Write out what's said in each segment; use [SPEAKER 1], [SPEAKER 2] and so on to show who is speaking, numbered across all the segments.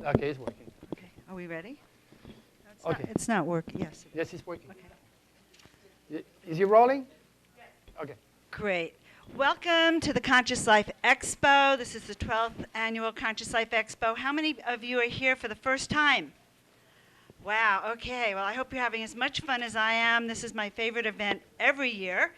[SPEAKER 1] Okay, it's working.
[SPEAKER 2] Okay, are we ready? No,
[SPEAKER 1] Okay.
[SPEAKER 2] it's not working. Yes.
[SPEAKER 1] Yes, it's working.
[SPEAKER 2] Okay.
[SPEAKER 1] Is it rolling? Yes. Okay.
[SPEAKER 2] Great. Welcome to the Conscious Life Expo. This is the 12th annual Conscious Life Expo. How many of you are here for the first time? Wow, okay. Well, I hope you're having as much fun as I am. This is my favorite event every year.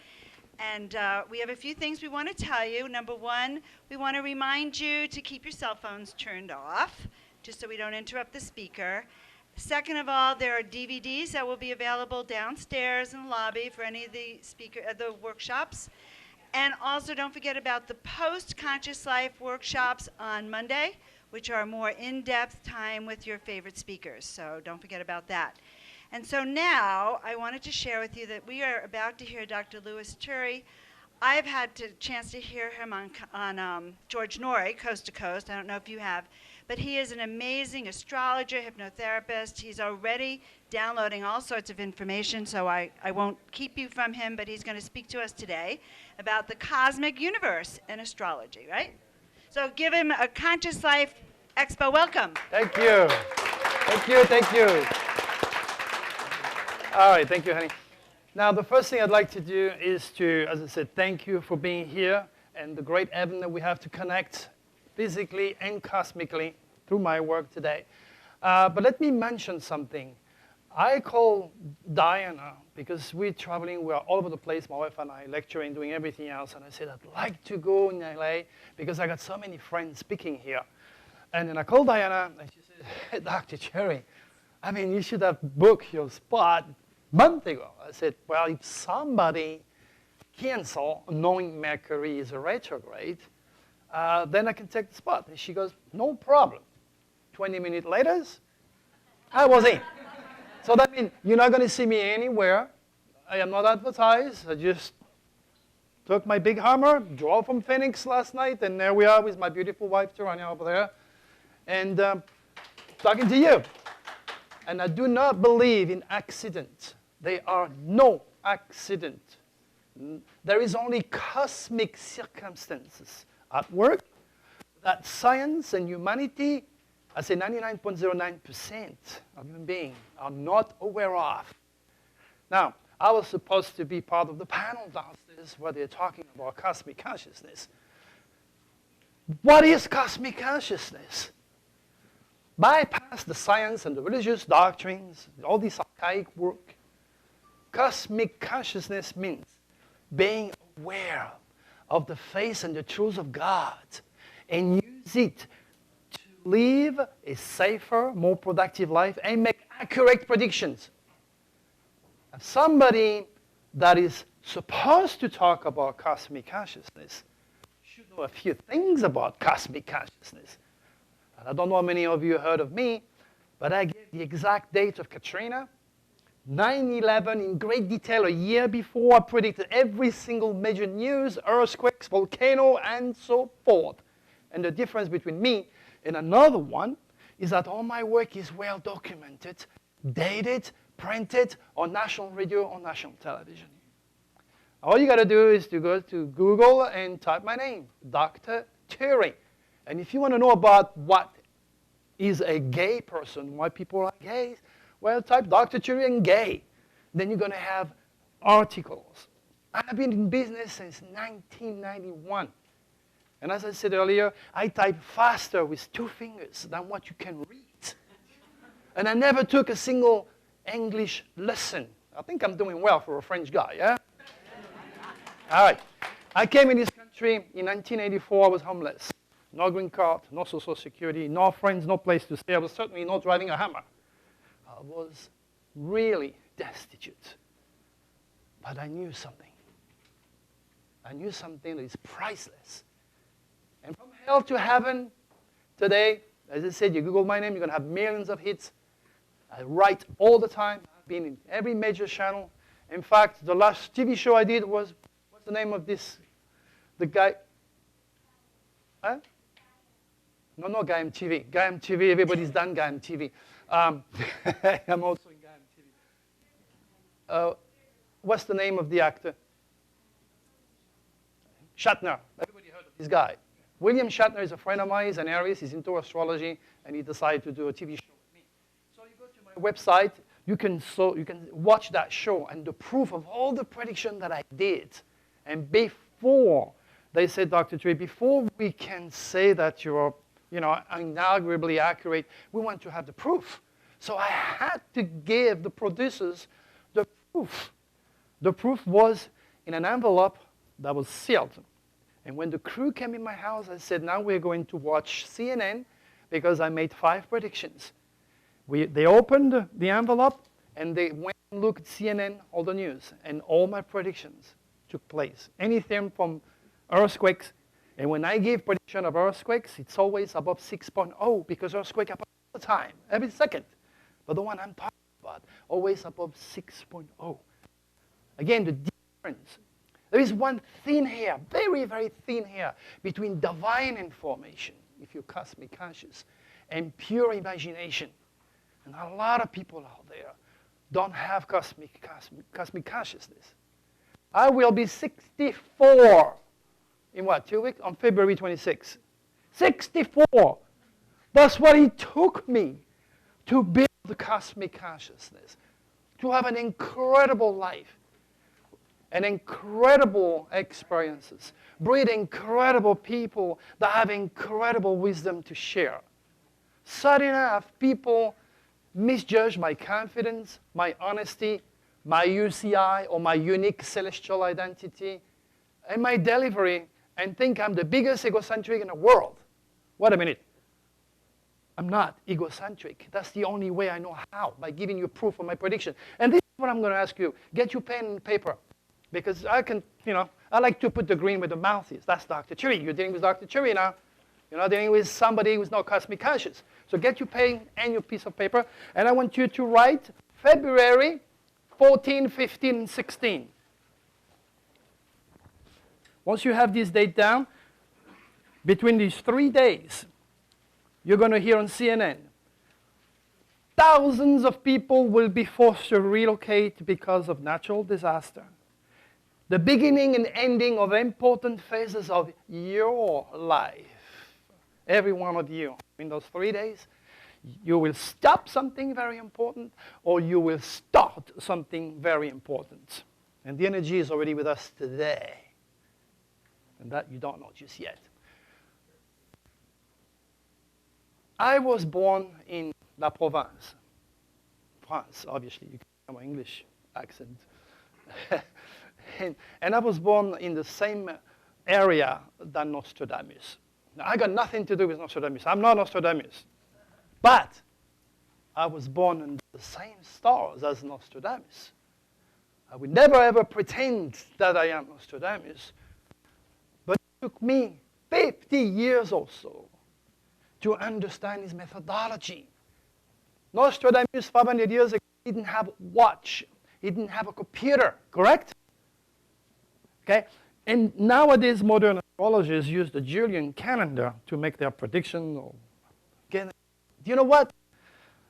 [SPEAKER 2] And we have a few things we want to tell you. Number one, we want to remind you to keep your cell phones turned off, just so we don't interrupt the speaker. Second of all, there are DVDs that will be available downstairs in the lobby for any of the the workshops. And also don't forget about the post-Conscious Life workshops on Monday, which are more in-depth time with your favorite speakers. So don't forget about that. And so now I wanted to share with you that we are about to hear Dr. Louis Turi. I've had a chance to hear him on George Norrie, Coast to Coast. I don't know if you have. But he is an amazing astrologer, hypnotherapist. He's already downloading all sorts of information, so I won't keep you from him, but he's going to speak to us today about the cosmic universe and astrology, right? So give him a Conscious Life Expo welcome.
[SPEAKER 1] Thank you. Thank you, thank you. All right, thank you, honey. Now, the first thing I'd like to do is to, as I said, thank you for being here and the great heaven that we have to connect physically and cosmically through my work today. But let me mention something. I call Diana because we're traveling, we're all over the place, my wife and I, lecturing, doing everything else, and I said, I'd like to go in LA because I got so many friends speaking here. And then I called Diana, and she said, hey, Dr. Cherry, I mean, you should have booked your spot a month ago. I said, well, if somebody cancel, knowing Mercury is a retrograde, then I can take the spot. And she goes, no problem. 20 minutes later, I was in. So that means you're not going to see me anywhere. I am not advertised. I just took my big hammer, drove from Phoenix last night, and there we are with my beautiful wife, Tarania, over there, and talking to you. And I do not believe in accident. There are no accident. There is only cosmic circumstances at work that science and humanity, I say 99.09% of human beings are not aware of. Now, I was supposed to be part of the panel downstairs where they're talking about cosmic consciousness. What is cosmic consciousness? Bypass the science and the religious doctrines, all this archaic work. Cosmic consciousness means being aware of the face and the truth of God and use it to live a safer, more productive life and make accurate predictions. And somebody that is supposed to talk about cosmic consciousness should know a few things about cosmic consciousness. And I don't know how many of you heard of me, but I gave the exact date of Katrina, 9/11 in great detail a year before. I predicted every single major news, earthquakes, volcano, and so forth. And the difference between me and another one is that all my work is well documented, dated, printed on national radio or national television. All you got to do is to go to Google and type my name, Dr. Turi. And if you want to know about what is a gay person, why people are gays, well, type Dr. Turi and gay. Then you're going to have articles. I've been in business since 1991. And as I said earlier, I type faster with 2 fingers than what you can read. And I never took a single English lesson. I think I'm doing well for a French guy, yeah? All right. I came in this country in 1984. I was homeless. No green card, no social security, no friends, no place to stay. I was certainly not driving a Hammer. I was really destitute. But I knew something. I knew something that is priceless. And from hell to heaven, today, as I said, you Google my name, you're going to have millions of hits. I write all the time. I've been in every major channel. In fact, the last TV show I did was, what's the name of this? The guy, huh? No, Guy MTV. Guy MTV, everybody's done Guy MTV. I'm also in Guy MTV. What's the name of the actor? Shatner. Everybody heard of this guy. William Shatner is a friend of mine. He's an Aries. He's into astrology, and he decided to do a TV show with me. So you go to my website. You can watch that show and the proof of all the prediction that I did. And before they said, Dr. Tree, before we can say that you're, inarguably accurate, we want to have the proof. So I had to give the producers the proof. The proof was in an envelope that was sealed. And when the crew came in my house, I said, now we're going to watch CNN because I made 5 predictions. They opened the envelope, and they went and looked at CNN, all the news, and all my predictions took place. Anything from earthquakes, and when I give prediction of earthquakes, it's always above 6.0 because earthquakes happen all the time, every second. But the one I'm talking about, always above 6.0. Again, the difference. There is one thin hair, very, very thin hair, between divine information, if you're cosmic conscious, and pure imagination. And a lot of people out there don't have cosmic consciousness. I will be 64 in what, 2 weeks? On February 26th. 64! That's what it took me to build the cosmic consciousness, to have an incredible life, and incredible experiences, breed incredible people that have incredible wisdom to share. Sad enough, people misjudge my confidence, my honesty, my UCI, or my unique celestial identity, and my delivery, and think I'm the biggest egocentric in the world. Wait a minute. I'm not egocentric. That's the only way I know how, by giving you proof of my prediction. And this is what I'm going to ask you. Get your pen and paper, because I can, I like to put the green where the mouth is. That's Dr. Cherry. You're dealing with Dr. Cherry now. You're not dealing with somebody who's not cosmic conscious. So get your pen and your piece of paper, and I want you to write February 14, 15, and 16. Once you have this date down, between these 3 days, you're going to hear on CNN, thousands of people will be forced to relocate because of natural disaster. The beginning and ending of important phases of your life. Every one of you, in those 3 days, you will stop something very important, or you will start something very important. And the energy is already with us today. And that you don't know just yet. I was born in La Provence, France, obviously. You can hear my English accent. and I was born in the same area than Nostradamus. Now, I got nothing to do with Nostradamus. I'm not Nostradamus. But I was born in the same stars as Nostradamus. I would never ever pretend that I am Nostradamus. But it took me 50 years or so to understand his methodology. Nostradamus, 500 years ago, didn't have a watch. He didn't have a computer, correct? Okay? And nowadays, modern astrologers use the Julian calendar to make their prediction. Again, do you know what?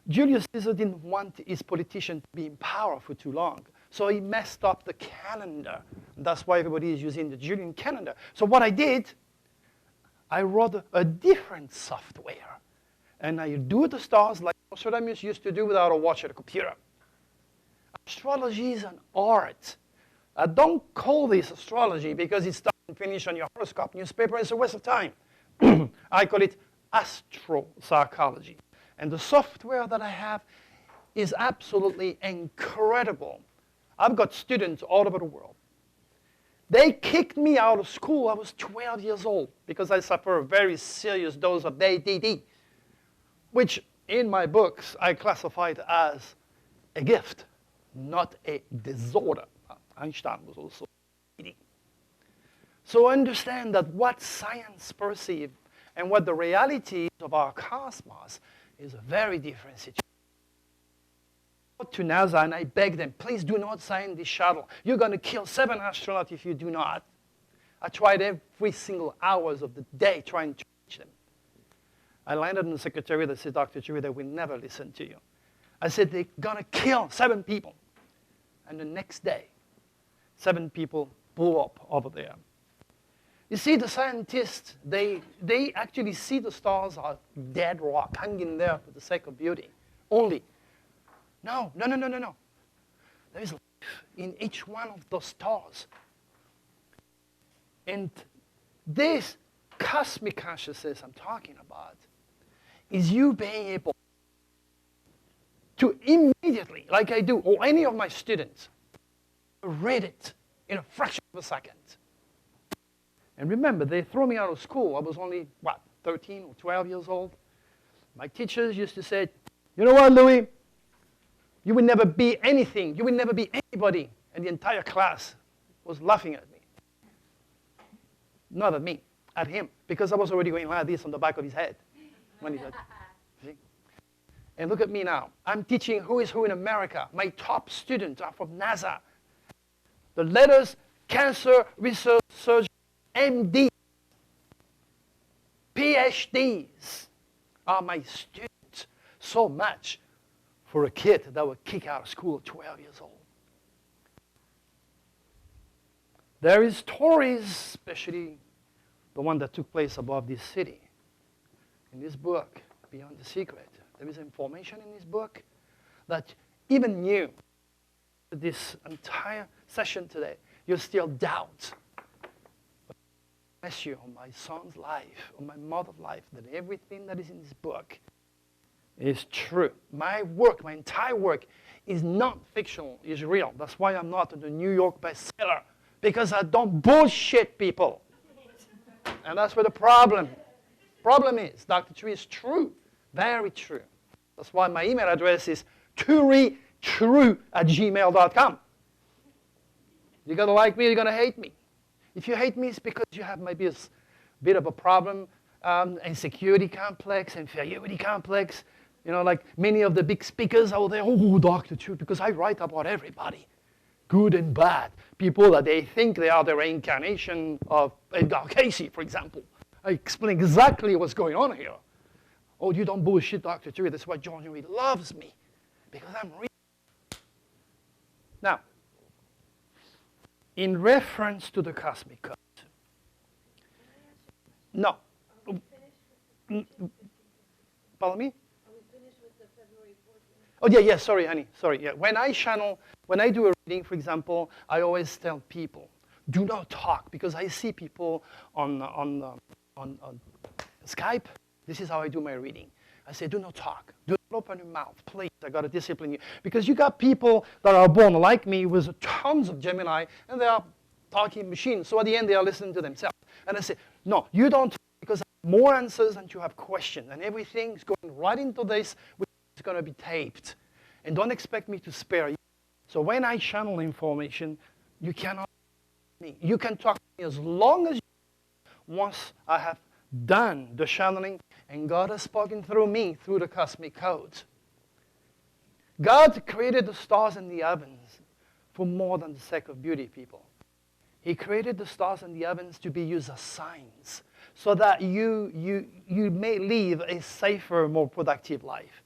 [SPEAKER 1] Julius Caesar didn't want his politician to be in power for too long. So he messed up the calendar. That's why everybody is using the Julian calendar. So what I did, I wrote a different software. And I do the stars like Nostradamus used to do without a watch or a computer. Astrology is an art. Don't call this astrology because it's start and finish on your horoscope newspaper. It's a waste of time. I call it astropsychology. And the software that I have is absolutely incredible. I've got students all over the world. They kicked me out of school. I was 12 years old because I suffer a very serious dose of ADD, which in my books I classified as a gift, not a disorder. Einstein was also ADD. So understand that what science perceives and what the reality is of our cosmos is a very different situation. To NASA and I begged them, please do not send this shuttle. You're going to kill 7 astronauts if you do not. I tried every single hours of the day trying to reach them. I landed in the secretariat that said, Dr. Chewy, they will never listen to you. I said, they're going to kill 7 people. And the next day, 7 people blew up over there. You see, the scientists, they actually see the stars as dead rock hanging there for the sake of beauty only. No, no, no, no, no, no. There is life in each one of those stars. And this cosmic consciousness I'm talking about is you being able to immediately, like I do, or any of my students, read it in a fraction of a second. And remember, they threw me out of school. I was only, 13 or 12 years old. My teachers used to say, you know what, Louis? You will never be anything. You will never be anybody. And the entire class was laughing at me. Not at me, at him. Because I was already going like this on the back of his head. When he said, see? And look at me now. I'm teaching who is who in America. My top students are from NASA. The letters Cancer Research Surgeon, MD, PhDs are my students. So much for a kid that would kick out of school at 12 years old. There is stories, especially the one that took place above this city. In this book, Beyond the Secret, there is information in this book that even you, this entire session today, you still doubt. Bless you on my son's life, on my mother's life, that everything that is in this book is true. My work, my entire work, is not fictional, is real. That's why I'm not the New York bestseller, because I don't bullshit people. And that's where the problem is. Dr. Tree is true, very true. That's why my email address is turitrue@gmail.com. You're going to like me, you're going to hate me. If you hate me, it's because you have maybe a bit of a problem, insecurity complex, inferiority complex. You know, like many of the big speakers out there, oh, Dr. True, because I write about everybody, good and bad. People that they think they are the reincarnation of Edgar Casey, for example. I explain exactly what's going on here. Oh, you don't bullshit, Dr. True. That's why John Huey loves me, because I'm real. Now, in reference to the cosmic code. No. Pardon me? Oh, yeah, sorry, honey, sorry. Yeah. When I do a reading, for example, I always tell people, do not talk, because I see people on Skype. This is how I do my reading. I say, do not talk. Do not open your mouth, please. I got to discipline you. Because you got people that are born like me with tons of Gemini, and they are talking machines. So at the end, they are listening to themselves. And I say, no, you don't talk, because I have more answers than you have questions. And everything's going right into this, which is going to be taped. And don't expect me to spare you. So when I channel information, you cannot talk to me. You can talk to me as long as you want. Once I have done the channeling, and God has spoken through me, through the cosmic codes. God created the stars and the heavens for more than the sake of beauty, people. He created the stars and the heavens to be used as signs, so that you may live a safer, more productive life.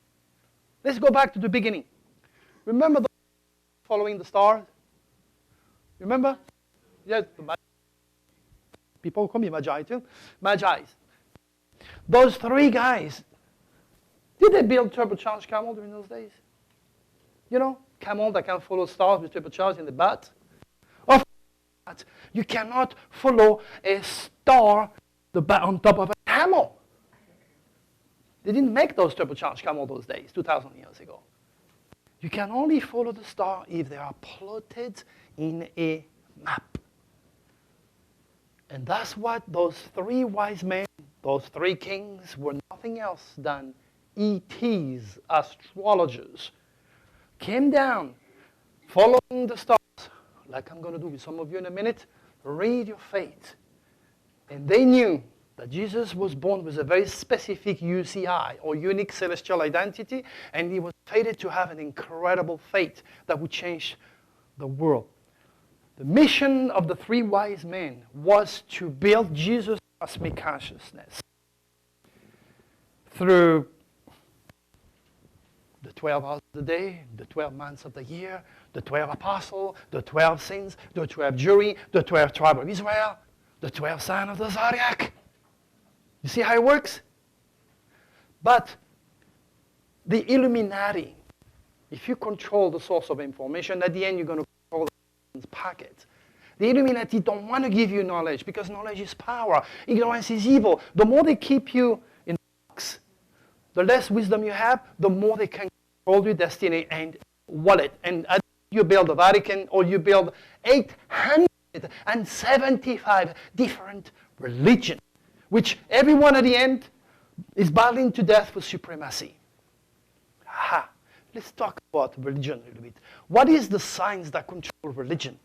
[SPEAKER 1] Let's go back to the beginning. Remember the following the stars? Remember? Yes, people call me Magi too. Magi's. Those three guys, did they build turbocharged camel during those days? You know, camel that can follow stars with turbocharged in the butt? Of course, you cannot follow a star on top of a camel. They didn't make those turbocharged camel those days, 2,000 years ago. You can only follow the star if they are plotted in a map. And that's what those three wise men, those three kings, were nothing else than ETs, astrologers. Came down, following the stars, like I'm going to do with some of you in a minute, read your fate. And they knew that Jesus was born with a very specific UCI, or unique celestial identity, and he was fated to have an incredible fate that would change the world. The mission of the three wise men was to build Jesus' cosmic consciousness through the 12 hours of the day, the 12 months of the year, the 12 apostles, the 12 saints, the 12 jury, the 12 tribes of Israel, the 12 signs of the zodiac. You see how it works? But the Illuminati, if you control the source of information, at the end you're going to control the packet. The Illuminati don't want to give you knowledge because knowledge is power. Ignorance is evil. The more they keep you in the box, the less wisdom you have, the more they can control your destiny and wallet. And you build the Vatican or you build 875 different religions, which everyone at the end is battling to death for supremacy. Aha. Let's talk about religion a little bit. What is the signs that control religion?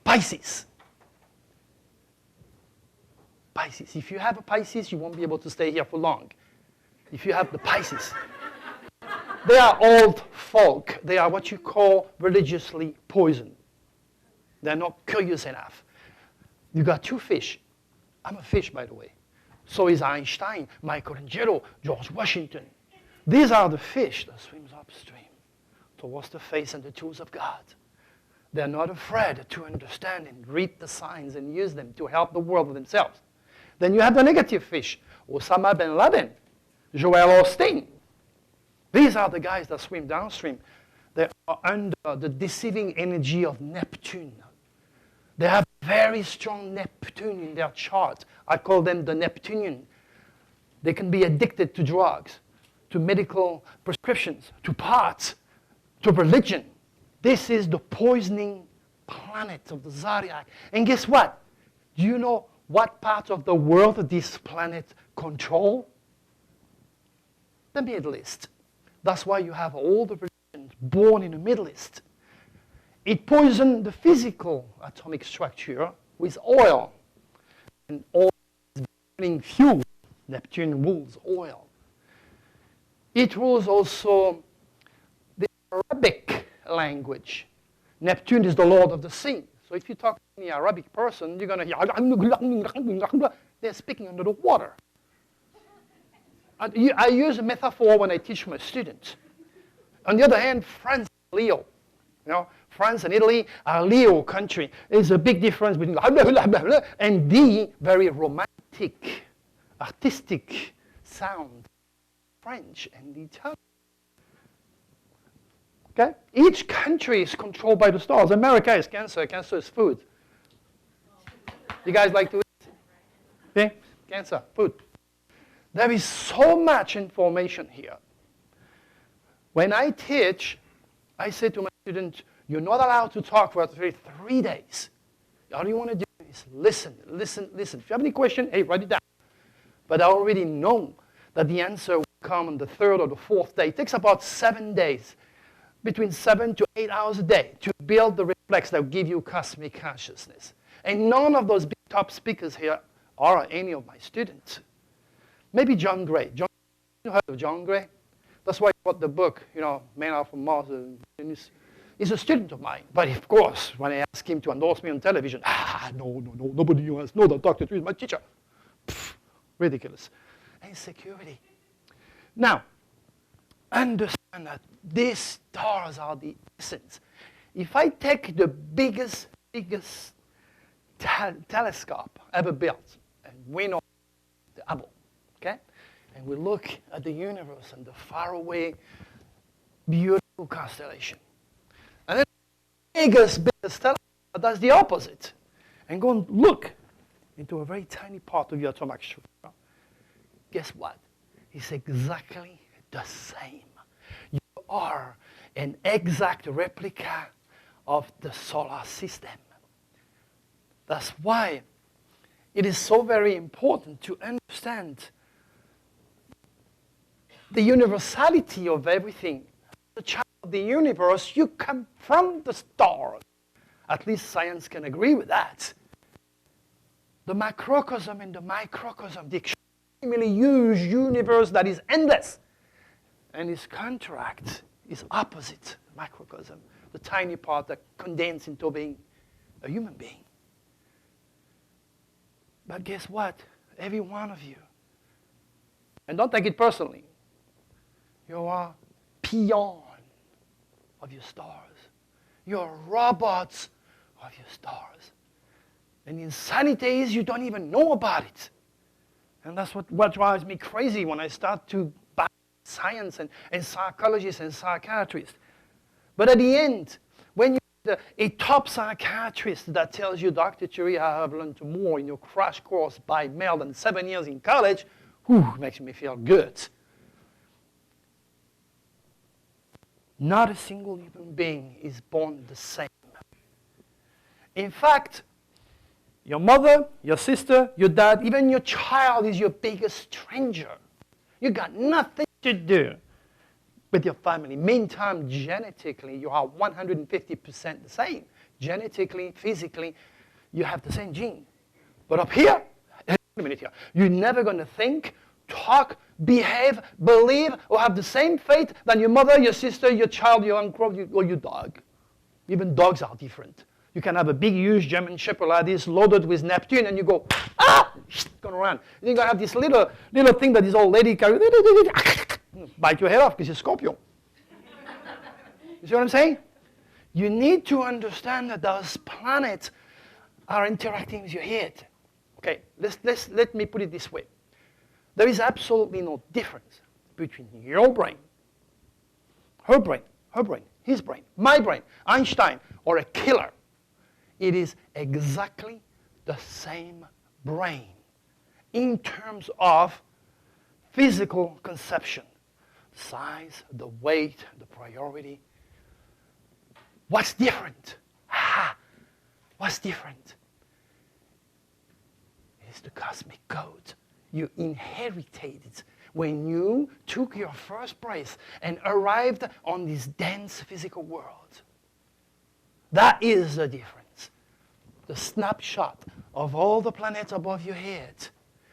[SPEAKER 1] Pisces. Pisces. If you have a Pisces, you won't be able to stay here for long. If you have the Pisces. They are old folk. They are what you call religiously poisoned. They're not curious enough. You got two fish. I'm a fish, by the way. So is Einstein, Michelangelo, George Washington. These are the fish that swims upstream towards the face and the tools of God. They're not afraid to understand and read the signs and use them to help the world themselves. Then you have the negative fish, Osama bin Laden, Joel Osteen. These are the guys that swim downstream. They are under the deceiving energy of Neptune. They have very strong Neptune in their chart. I call them the Neptunian. They can be addicted to drugs, to medical prescriptions, to parts, to religion. This is the poisoning planet of the zodiac. And guess what? Do you know what part of the world this planet controls? The Middle East. That's why you have all the religions born in the Middle East. It poisoned the physical atomic structure with oil. And oil is burning fuel. Neptune rules oil. It rules also the Arabic language. Neptune is the lord of the sea. So if you talk to any Arabic person, you're going to hear, they're speaking under the water. I use a metaphor when I teach my students. On the other hand, France is Leo. You know, France and Italy are Leo country. There's a big difference between and the very romantic, artistic sound, French and the Italian. Okay? Each country is controlled by the stars. America is Cancer. Cancer is food. You guys like to eat? Okay? Cancer, food. There is so much information here. When I teach, I say to my students, you're not allowed to talk for 3 days. All you want to do is listen, listen, listen. If you have any question, hey, write it down. But I already know that the answer will come on the 3rd or the 4th day. It takes about 7 days, between 7 to 8 hours a day, to build the reflex that will give you cosmic consciousness. And none of those big top speakers here are any of my students. Maybe John Gray. You heard of John Gray? That's why I wrote the book, you know, Man Out from Mars. And he's a student of mine. But of course, when I asked him to endorse me on television, no, nobody has. No, Dr. Tree is my teacher. Pfft, ridiculous. Insecurity. Now, understand that these stars are the essence. If I take the biggest telescope ever built, and we know the Hubble, okay? And we look at the universe and the faraway, beautiful constellation. And then the biggest telescope does the opposite. And go and look into a very tiny part of your atomic structure. Guess what? It's exactly the same. You are an exact replica of the solar system. That's why it is so very important to understand the universality of everything. As a child of the universe, you come from the stars. At least science can agree with that. The macrocosm and the microcosm, the extremely huge universe that is endless. And its contract is opposite the microcosm, the tiny part that condenses into being a human being. But guess what? Every one of you, and don't take it personally, you are peon of your stars. You're robots of your stars. And insanity is you don't even know about it. And that's what drives me crazy when I start to buy science and psychologists and psychiatrists. But at the end, when you're a top psychiatrist that tells you, Dr. Thury, I have learned more in your crash course by mail than 7 years in college, whew, makes me feel good. Not a single human being is born the same. In fact, your mother, your sister, your dad, even your child is your biggest stranger. You got nothing to do with your family. Meantime, genetically, you are 150% the same. Genetically, physically, you have the same gene. But up here, wait a minute here, you're never going to think, talk, behave, believe, or have the same fate than your mother, your sister, your child, your uncle, or your dog. Even dogs are different. You can have a big, huge German Shepherd like this, loaded with Neptune, and you go, ah, gonna run. And you're gonna have this little thing that this old lady carries, bite your head off because it's a Scorpio. You see what I'm saying? You need to understand that those planets are interacting with your head. Okay, let me put it this way. There is absolutely no difference between your brain, her brain, his brain, my brain, Einstein, or a killer. It is exactly the same brain in terms of physical conception, size, the weight, the priority. What's different? What's different? It's the cosmic code. You inherited it when you took your first breath and arrived on this dense physical world. That is the difference. The snapshot of all the planets above your head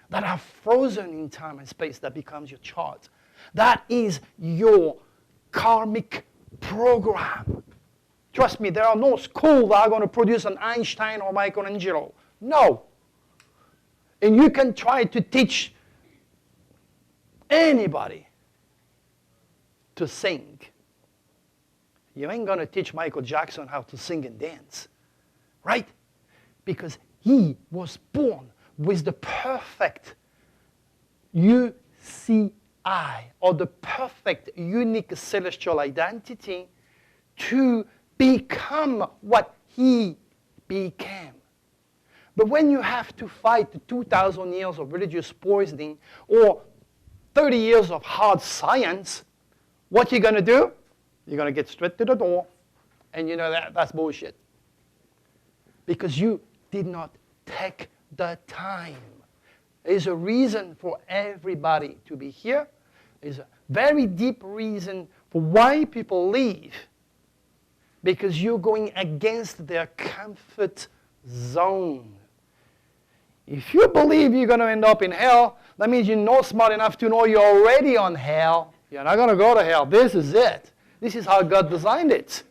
[SPEAKER 1] that are frozen in time and space that becomes your chart. That is your karmic program. Trust me, there are no schools that are going to produce an Einstein or Michelangelo. No. And you can try to teach anybody to sing. You ain't going to teach Michael Jackson how to sing and dance, right? Because he was born with the perfect UCI, or the perfect unique celestial identity to become what he became. But when you have to fight 2,000 years of religious poisoning or 30 years of hard science, what you're going to do? You're going to get straight to the door, and you know that's bullshit. Because you did not take the time. There's a reason for everybody to be here. There's a very deep reason for why people leave. Because you're going against their comfort zone. If you believe you're going to end up in hell, that means you're not smart enough to know you're already on hell. You're not going to go to hell. This is it. This is how God designed it.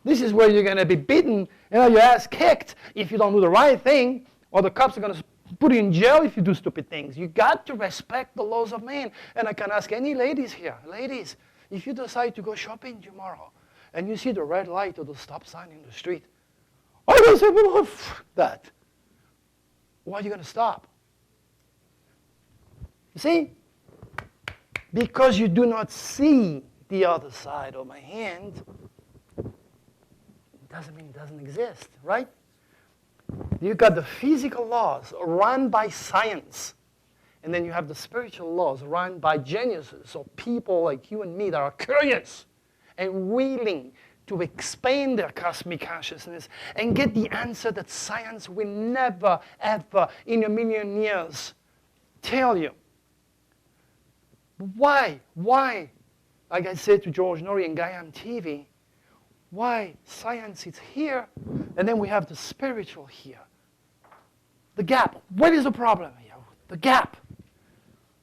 [SPEAKER 1] This is where you're going to be beaten, your ass kicked if you don't do the right thing, or the cops are going to put you in jail if you do stupid things. You got to respect the laws of man. And I can ask any ladies here, ladies, if you decide to go shopping tomorrow and you see the red light or the stop sign in the street, are you going to say, well, that? Why are you going to stop? You see? Because you do not see the other side of my hand, it doesn't mean it doesn't exist, right? You've got the physical laws run by science, and then you have the spiritual laws run by geniuses, or people like you and me that are curious and willing to expand their cosmic consciousness and get the answer that science will never, ever, in a million years, tell you. Why? Like I said to George Norrie and Guy on TV, why science is here, and then we have the spiritual here. The gap. What is the problem here? The gap.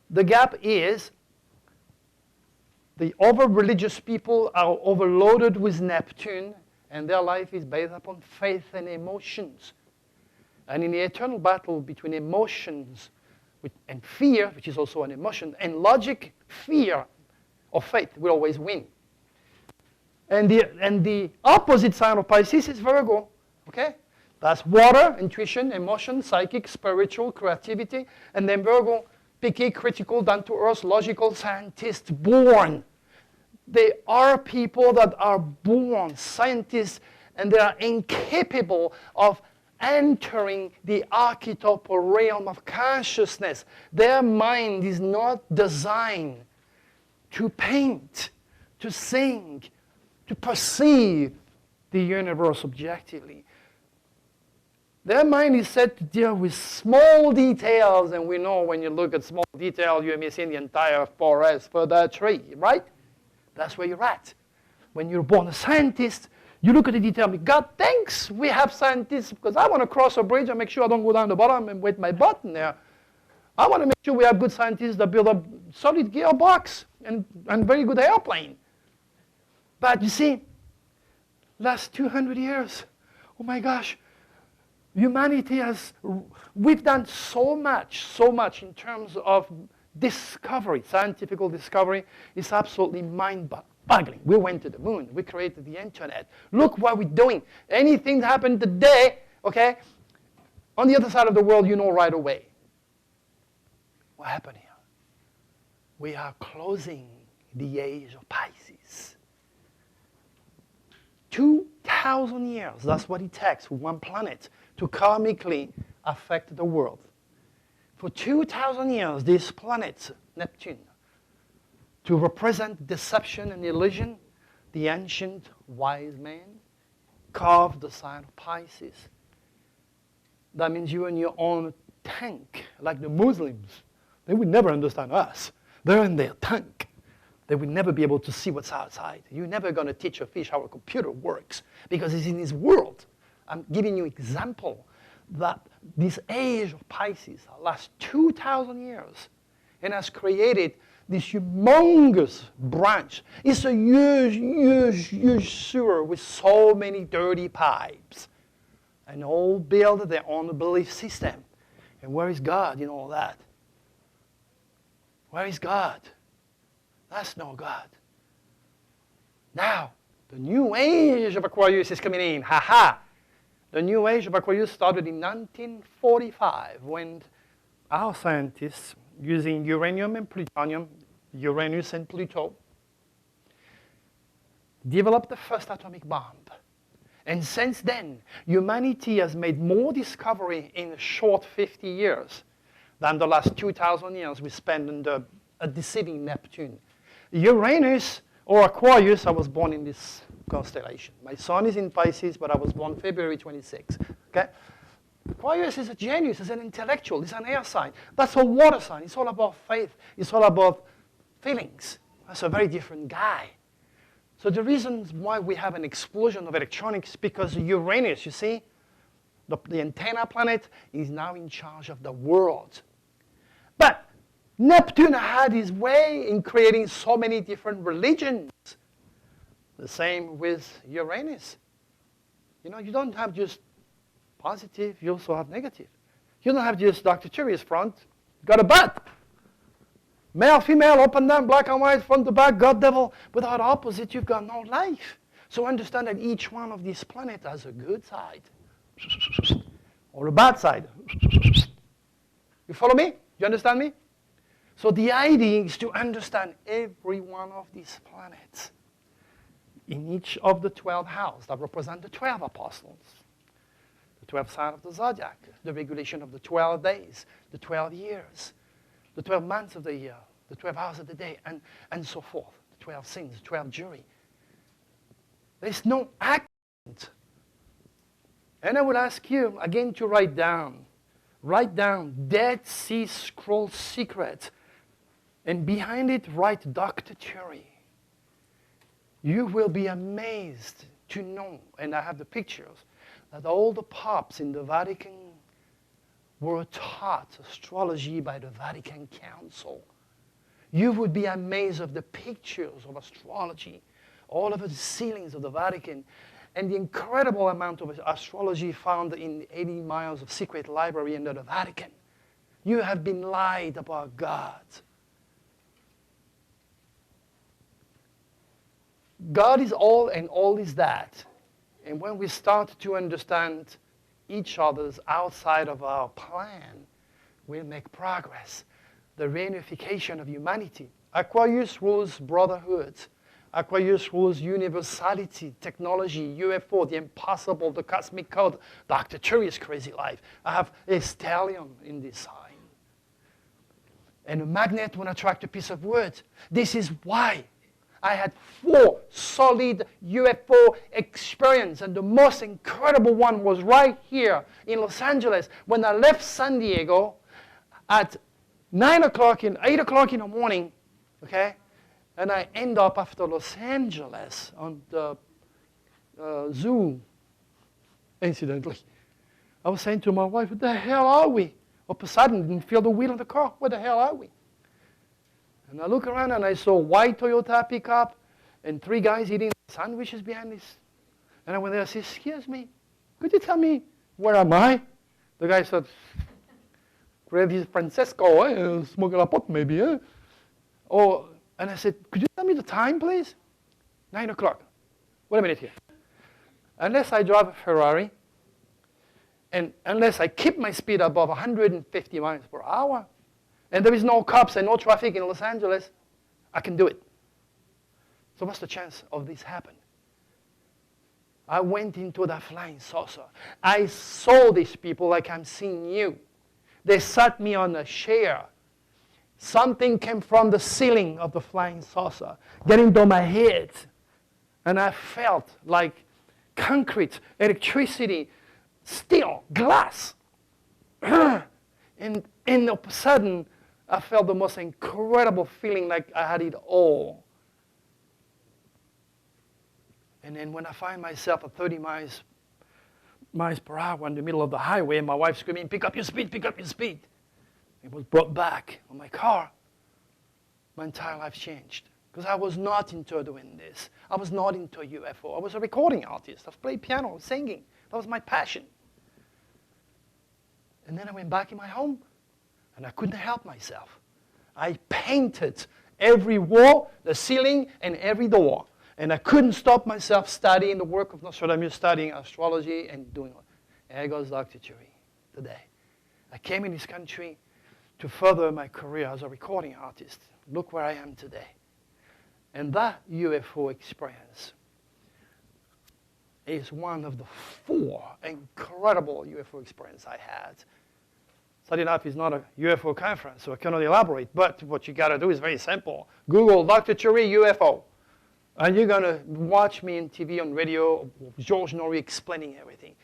[SPEAKER 1] The gap is the over-religious people are overloaded with Neptune, and their life is based upon faith and emotions. And in the eternal battle between emotions and fear, which is also an emotion, and logic, fear or faith will always win. And the opposite sign of Pisces is Virgo. Okay? That's water, intuition, emotion, psychic, spiritual, creativity. And then Virgo, picky, critical, down-to-earth, logical, scientist, born. They are people that are born scientists, and they are incapable of entering the archetypal realm of consciousness. Their mind is not designed to paint, to sing, to perceive the universe objectively. Their mind is set to deal with small details, and we know when you look at small details, you're missing the entire forest for the tree, right? That's where you're at. When you're born a scientist, you look at the detail and God, thanks, we have scientists, because I want to cross a bridge and make sure I don't go down the bottom and wet my butt in there. I want to make sure we have good scientists that build a solid gearbox and very good airplane. But you see, last 200 years, oh my gosh, humanity we've done so much in terms of discovery, scientific discovery. Is absolutely mind-boggling. We went to the moon. We created the internet. Look what we're doing. Anything that happened today, okay, on the other side of the world, you know right away. What happened here? We are closing the age of Pisces. 2,000 years, that's what it takes for one planet to karmically affect the world. For 2,000 years, this planet, Neptune, to represent deception and illusion, the ancient wise man carved the sign of Pisces. That means you're in your own tank, like the Muslims. They would never understand us. They're in their tank. They will never be able to see what's outside. You're never going to teach a fish how a computer works because it's in his world. I'm giving you example that this age of Pisces lasts 2,000 years and has created this humongous branch. It's a huge sewer with so many dirty pipes. And all build their own belief system. And where is God in all that? Where is God? That's no God. Now, the new age of Aquarius is coming in. Ha ha! The new age of Aquarius started in 1945 when our scientists, using uranium and plutonium, Uranus and Pluto, developed the first atomic bomb. And since then, humanity has made more discovery in a short 50 years than the last 2,000 years we spent under a deceiving Neptune. Uranus, or Aquarius, I was born in this constellation. My son is in Pisces, but I was born February 26. Okay? Aquarius is a genius, it's an intellectual, it's an air sign. That's a water sign. It's all about faith. It's all about feelings. That's a very different guy. So the reason why we have an explosion of electronics is because Uranus, you see, the antenna planet, is now in charge of the world. But Neptune had his way in creating so many different religions. The same with Uranus. You know, you don't have just positive, you also have negative. You don't have just Dr. Cherry's front, got a butt. Male, female, up and down, black and white, front to back, God, devil. Without opposite, you've got no life. So understand that each one of these planets has a good side or a bad side. You follow me? You understand me? So the idea is to understand every one of these planets in each of the 12 houses that represent the 12 apostles, the 12 signs of the zodiac, the regulation of the 12 days, the 12 years, the 12 months of the year, the 12 hours of the day, and so forth, the 12 sins, the 12 jury. There's no accident. And I will ask you again to write down Dead Sea Scroll Secret, and behind it write Dr. Cherry. You will be amazed to know, and I have the pictures, that all the popes in the Vatican were taught astrology by the Vatican Council. You would be amazed of the pictures of astrology all over the ceilings of the Vatican, and the incredible amount of astrology found in 80 miles of secret library under the Vatican. You have been lied about God. God is all and all is that. And when we start to understand each other's outside of our plan, we'll make progress. The reunification of humanity. Aquarius rules brotherhood. Aquarius rules universality, technology, UFO, the impossible, the cosmic code, Dr. Turi's crazy life. I have a stellium in this sign. And a magnet will attract a piece of wood. This is why I had 4 solid UFO experiences, and the most incredible one was right here in Los Angeles when I left San Diego at 9 o'clock and 8 o'clock in the morning, okay? And I end up after Los Angeles on the zoo, incidentally. I was saying to my wife, what the hell are we? All of a sudden, I didn't feel the wheel of the car. Where the hell are we? And I look around and I saw a white Toyota pickup and 3 guys eating sandwiches behind this. And I went there and said, excuse me, could you tell me where am I? The guy said, Freddy Francesco, smoking a pot maybe, eh? Oh, and I said, could you tell me the time, please? 9 o'clock. Wait a minute here. Unless I drive a Ferrari, and unless I keep my speed above 150 miles per hour, and there is no cops and no traffic in Los Angeles, I can do it. So what's the chance of this happening? I went into the flying saucer. I saw these people like I'm seeing you. They sat me on a chair. Something came from the ceiling of the flying saucer, getting to my head. And I felt like concrete, electricity, steel, glass. And all of a sudden, I felt the most incredible feeling like I had it all. And then when I find myself at 30 miles per hour in the middle of the highway, and my wife screaming, pick up your speed, pick up your speed. It was brought back on my car. My entire life changed. Because I was not into doing this. I was not into a UFO. I was a recording artist. I played piano, singing. That was my passion. And then I went back in my home, and I couldn't help myself. I painted every wall, the ceiling, and every door. And I couldn't stop myself studying the work of Nostradamus, studying astrology, and doing it. There goes Dr. Turi today. I came in this country to further my career as a recording artist. Look where I am today. And that UFO experience is one of the 4 incredible UFO experiences I had. Sadly enough, it's not a UFO conference, so I cannot elaborate. But what you got to do is very simple. Google Dr. Turi UFO. And you're going to watch me on TV, on radio, George Norrie explaining everything.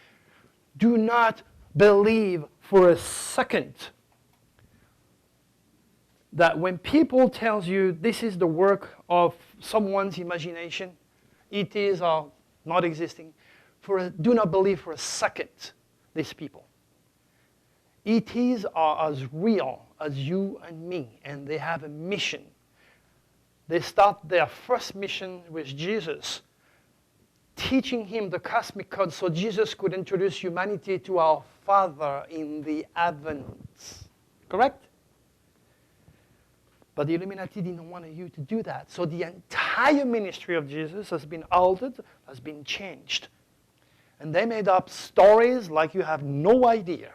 [SPEAKER 1] Do not believe for a second that when people tell you this is the work of someone's imagination, ETs are not existing, do not believe for a second these people. ETs are as real as you and me, and they have a mission. They start their first mission with Jesus, teaching him the cosmic code so Jesus could introduce humanity to our Father in the heavens. Correct? But the Illuminati didn't want you to do that. So the entire ministry of Jesus has been altered, has been changed. And they made up stories like you have no idea.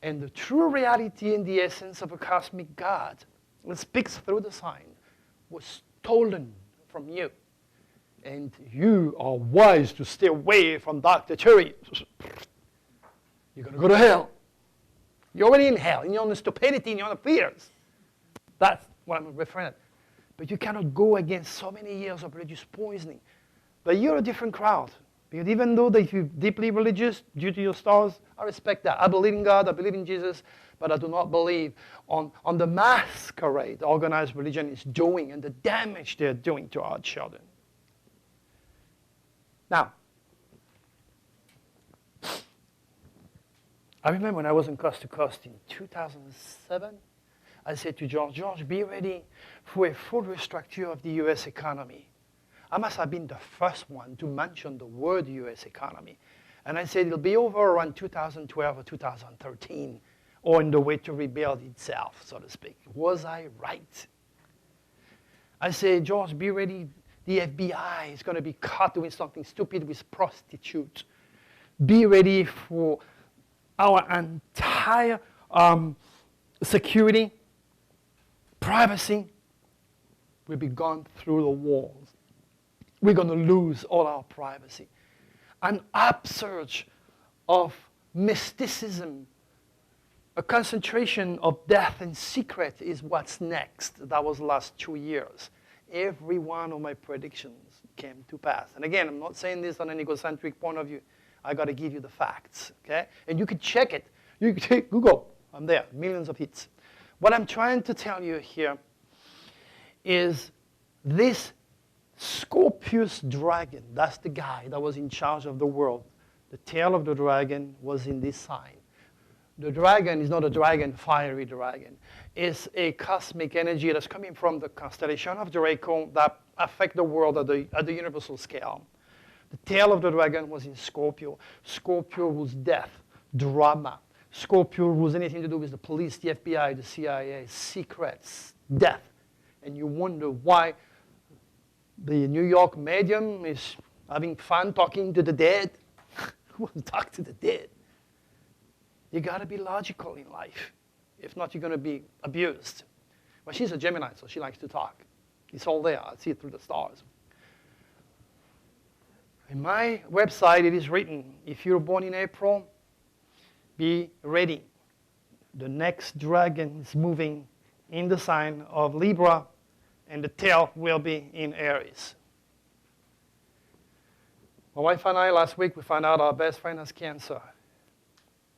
[SPEAKER 1] And the true reality and the essence of a cosmic God that speaks through the sign was stolen from you. And you are wise to stay away from Dr. Turi. You're going to go to hell. You're already in hell, in your stupidity, in your fears. That's what I'm referring to. But you cannot go against so many years of religious poisoning. But you're a different crowd. Because even though that you're deeply religious due to your stars, I respect that. I believe in God, I believe in Jesus, but I do not believe on the masquerade organized religion is doing and the damage they're doing to our children. Now, I remember when I was in Coast to Coast in 2007, I said to George, be ready for a full restructure of the US economy. I must have been the first one to mention the word US economy. And I said it'll be over around 2012 or 2013, or in the way to rebuild itself, so to speak. Was I right? I said, George, be ready. The FBI is going to be caught doing something stupid with prostitutes. be ready for our entire security, privacy will be gone through the walls. We're going to lose all our privacy. An upsurge of mysticism, a concentration of death and secret is what's next. That was the last 2 years. Every one of my predictions came to pass. And again, I'm not saying this on an egocentric point of view. I got to give you the facts, okay? And you can check it. You can take Google. I'm there, millions of hits. What I'm trying to tell you here is this Scorpius dragon, that's the guy that was in charge of the world. The tail of the dragon was in this sign. The dragon is not a dragon, fiery dragon. It's a cosmic energy that's coming from the constellation of Draco that affect the world at the universal scale. The tail of the dragon was in Scorpio. Scorpio was death, drama. Scorpio was anything to do with the police, the FBI, the CIA, secrets, death. And you wonder why the New York medium is having fun talking to the dead. Who wants to talk to the dead? You got to be logical in life. If not, you're going to be abused. Well, she's a Gemini, so she likes to talk. It's all there. I see it through the stars. In my website, it is written, if you're born in April, be ready. The next dragon is moving in the sign of Libra, and the tail will be in Aries. My wife and I, last week, we found out our best friend has cancer.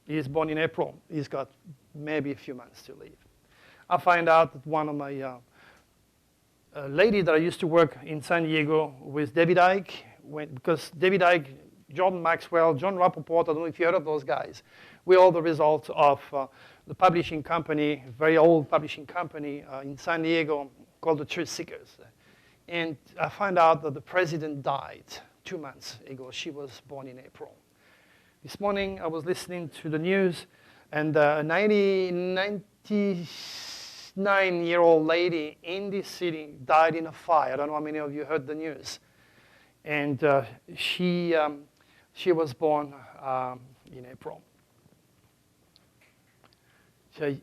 [SPEAKER 1] He is born in April. He's got maybe a few months to live. I find out that one of my lady that I used to work in San Diego with David Icke, because David Icke, Jordan Maxwell, John Rappaport, I don't know if you heard of those guys. We're all the result of the publishing company, very old publishing company in San Diego called the Truth Seekers. And I found out that the president died 2 months ago. She was born in April. This morning I was listening to the news, and a 99-year-old lady in this city died in a fire. I don't know how many of you heard the news. And she was born in April. So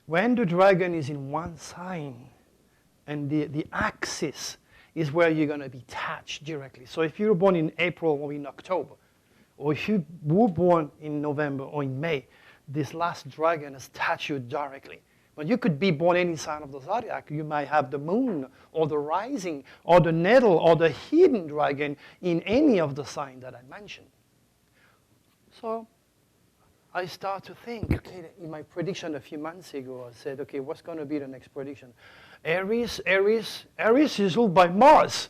[SPEAKER 1] when the dragon is in one sign, and the axis is where you're going to be touched directly. So if you're born in April or in October, or if you were born in November or in May, this last dragon has touched you directly. But you could be born any sign of the zodiac. You might have the moon or the rising or the nettle or the hidden dragon in any of the signs that I mentioned. So I start to think, okay, in my prediction a few months ago, I said, okay, what's going to be the next prediction? Aries is ruled by Mars.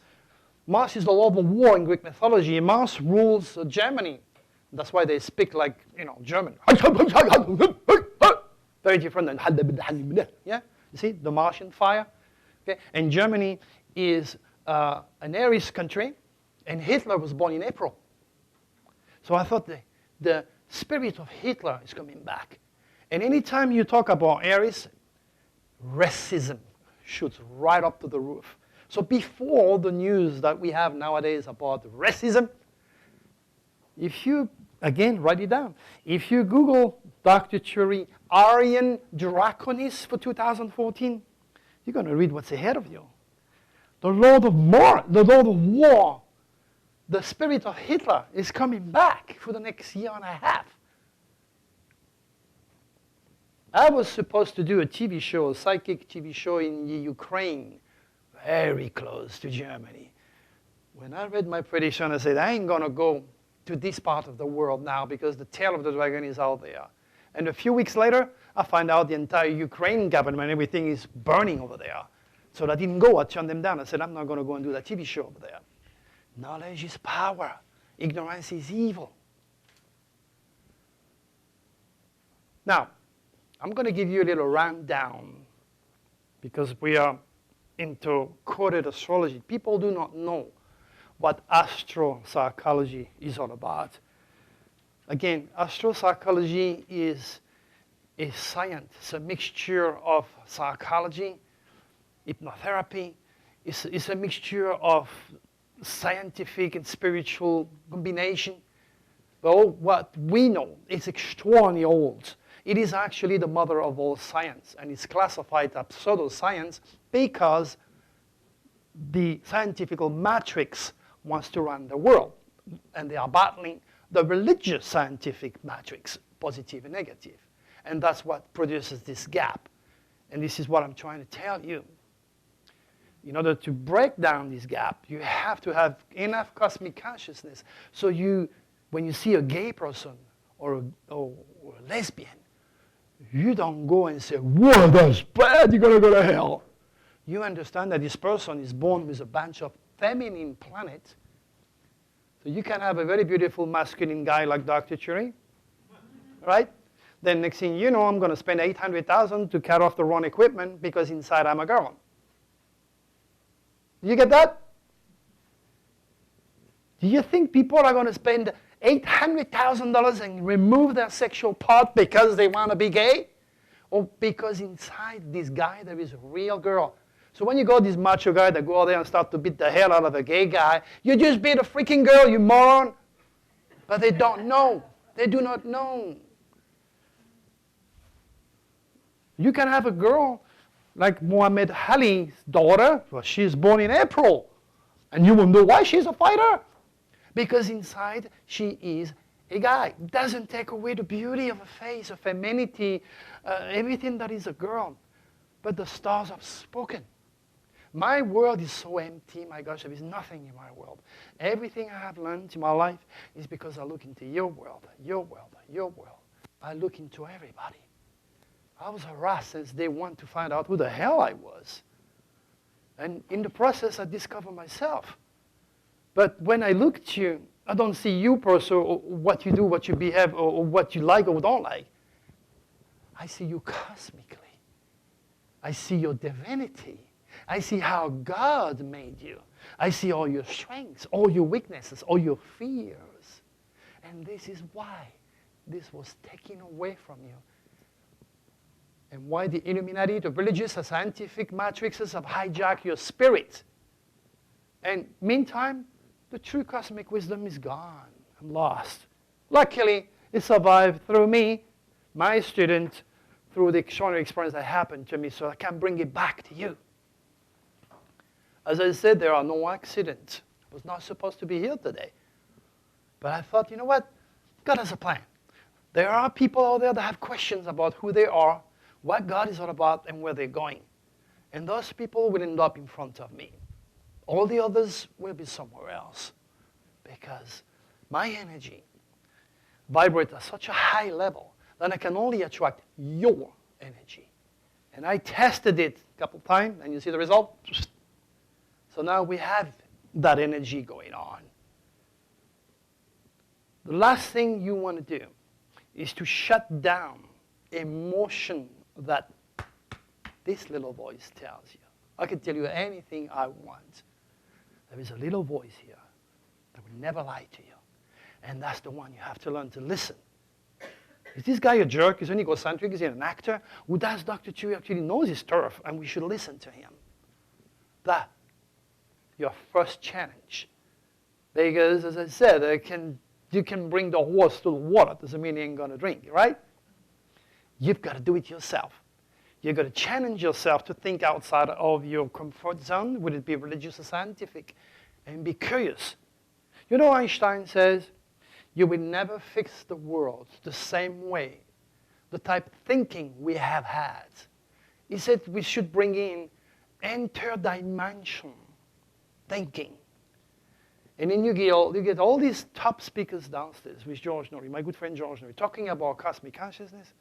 [SPEAKER 1] Mars is the lord of war in Greek mythology. Mars rules Germany. That's why they speak like, German. Very different than, yeah? You see, the Martian fire. Okay? And Germany is an Aries country, and Hitler was born in April. So I thought the spirit of Hitler is coming back. And anytime you talk about Aries, racism shoots right up to the roof. So before all the news that we have nowadays about racism, if you, again, write it down. If you Google Dr. Thury, Aryan Draconis for 2014, you're going to read what's ahead of you. The Lord of War, the spirit of Hitler is coming back for the next year and a half. I was supposed to do a TV show, a psychic TV show in Ukraine, very close to Germany. When I read my prediction, I said, I ain't going to go to this part of the world now because the tail of the dragon is out there. And a few weeks later, I find out the entire Ukraine government, everything is burning over there. So I didn't go. I turned them down. I said, I'm not going to go and do that TV show over there. Knowledge is power. Ignorance is evil. Now, I'm going to give you a little rundown because we are into coded astrology. People do not know what astropsychology is all about. Again, astropsychology is a science. It's a mixture of psychology, hypnotherapy. It's a mixture of scientific and spiritual combination. Well, what we know is extraordinarily old. It is actually the mother of all science, and it's classified as pseudoscience because the scientific matrix wants to run the world, and they are battling the religious scientific matrix, positive and negative. And that's what produces this gap. And this is what I'm trying to tell you. In order to break down this gap, you have to have enough cosmic consciousness. So when you see a gay person or a lesbian, you don't go and say, whoa, that's bad, you're going to go to hell. You understand that this person is born with a bunch of feminine planets. So you can have a very beautiful masculine guy like Dr. Curie, right? Then next thing you know, I'm going to spend $800,000 to cut off the wrong equipment because inside I'm a girl. You get that? Do you think people are going to spend $800,000 and remove their sexual part because they want to be gay? Or because inside this guy there is a real girl? So when you got this macho guy that go out there and start to beat the hell out of a gay guy, you just beat a freaking girl, you moron. But they don't know. They do not know. You can have a girl like Muhammad Ali's daughter. Well, she's born in April. And you wonder why she's a fighter. Because inside she is a guy. It doesn't take away the beauty of a face, of femininity, everything that is a girl. But the stars have spoken. My world is so empty, my gosh, there is nothing in my world. Everything I have learned in my life is because I look into your world, your world, your world. I look into everybody. I was harassed since day one to find out who the hell I was. And in the process, I discovered myself. But when I look at you, I don't see you person, or what you do, what you behave, or what you like or don't like. I see you cosmically. I see your divinity. I see how God made you. I see all your strengths, all your weaknesses, all your fears. And this is why this was taken away from you. And why the Illuminati, the religious and scientific matrices have hijacked your spirit. And meantime, the true cosmic wisdom is gone and lost. Luckily, it survived through me, my student, through the extraordinary experience that happened to me, so I can bring it back to you. As I said, there are no accidents. I was not supposed to be here today. But I thought, you know what? God has a plan. There are people out there that have questions about who they are, what God is all about, and where they're going. And those people will end up in front of me. All the others will be somewhere else. Because my energy vibrates at such a high level that I can only attract your energy. And I tested it a couple times, and you see the result? So now we have that energy going on. The last thing you want to do is to shut down emotion that this little voice tells you. I can tell you anything I want. There is a little voice here that will never lie to you. And that's the one you have to learn to listen. Is this guy a jerk? Is he egocentric? Is he an actor? Who does Dr. Chewy actually knows his turf, and we should listen to him? That your first challenge. Because, as I said, you can bring the horse to the water. Doesn't mean he ain't going to drink, right? You've got to do it yourself. You've got to challenge yourself to think outside of your comfort zone, would it be religious or scientific, and be curious. You know, Einstein says, you will never fix the world the same way, the type of thinking we have had. He said we should bring in interdimension thinking. And then you get all these top speakers downstairs with George Norrie, my good friend George Norrie, talking about cosmic consciousness.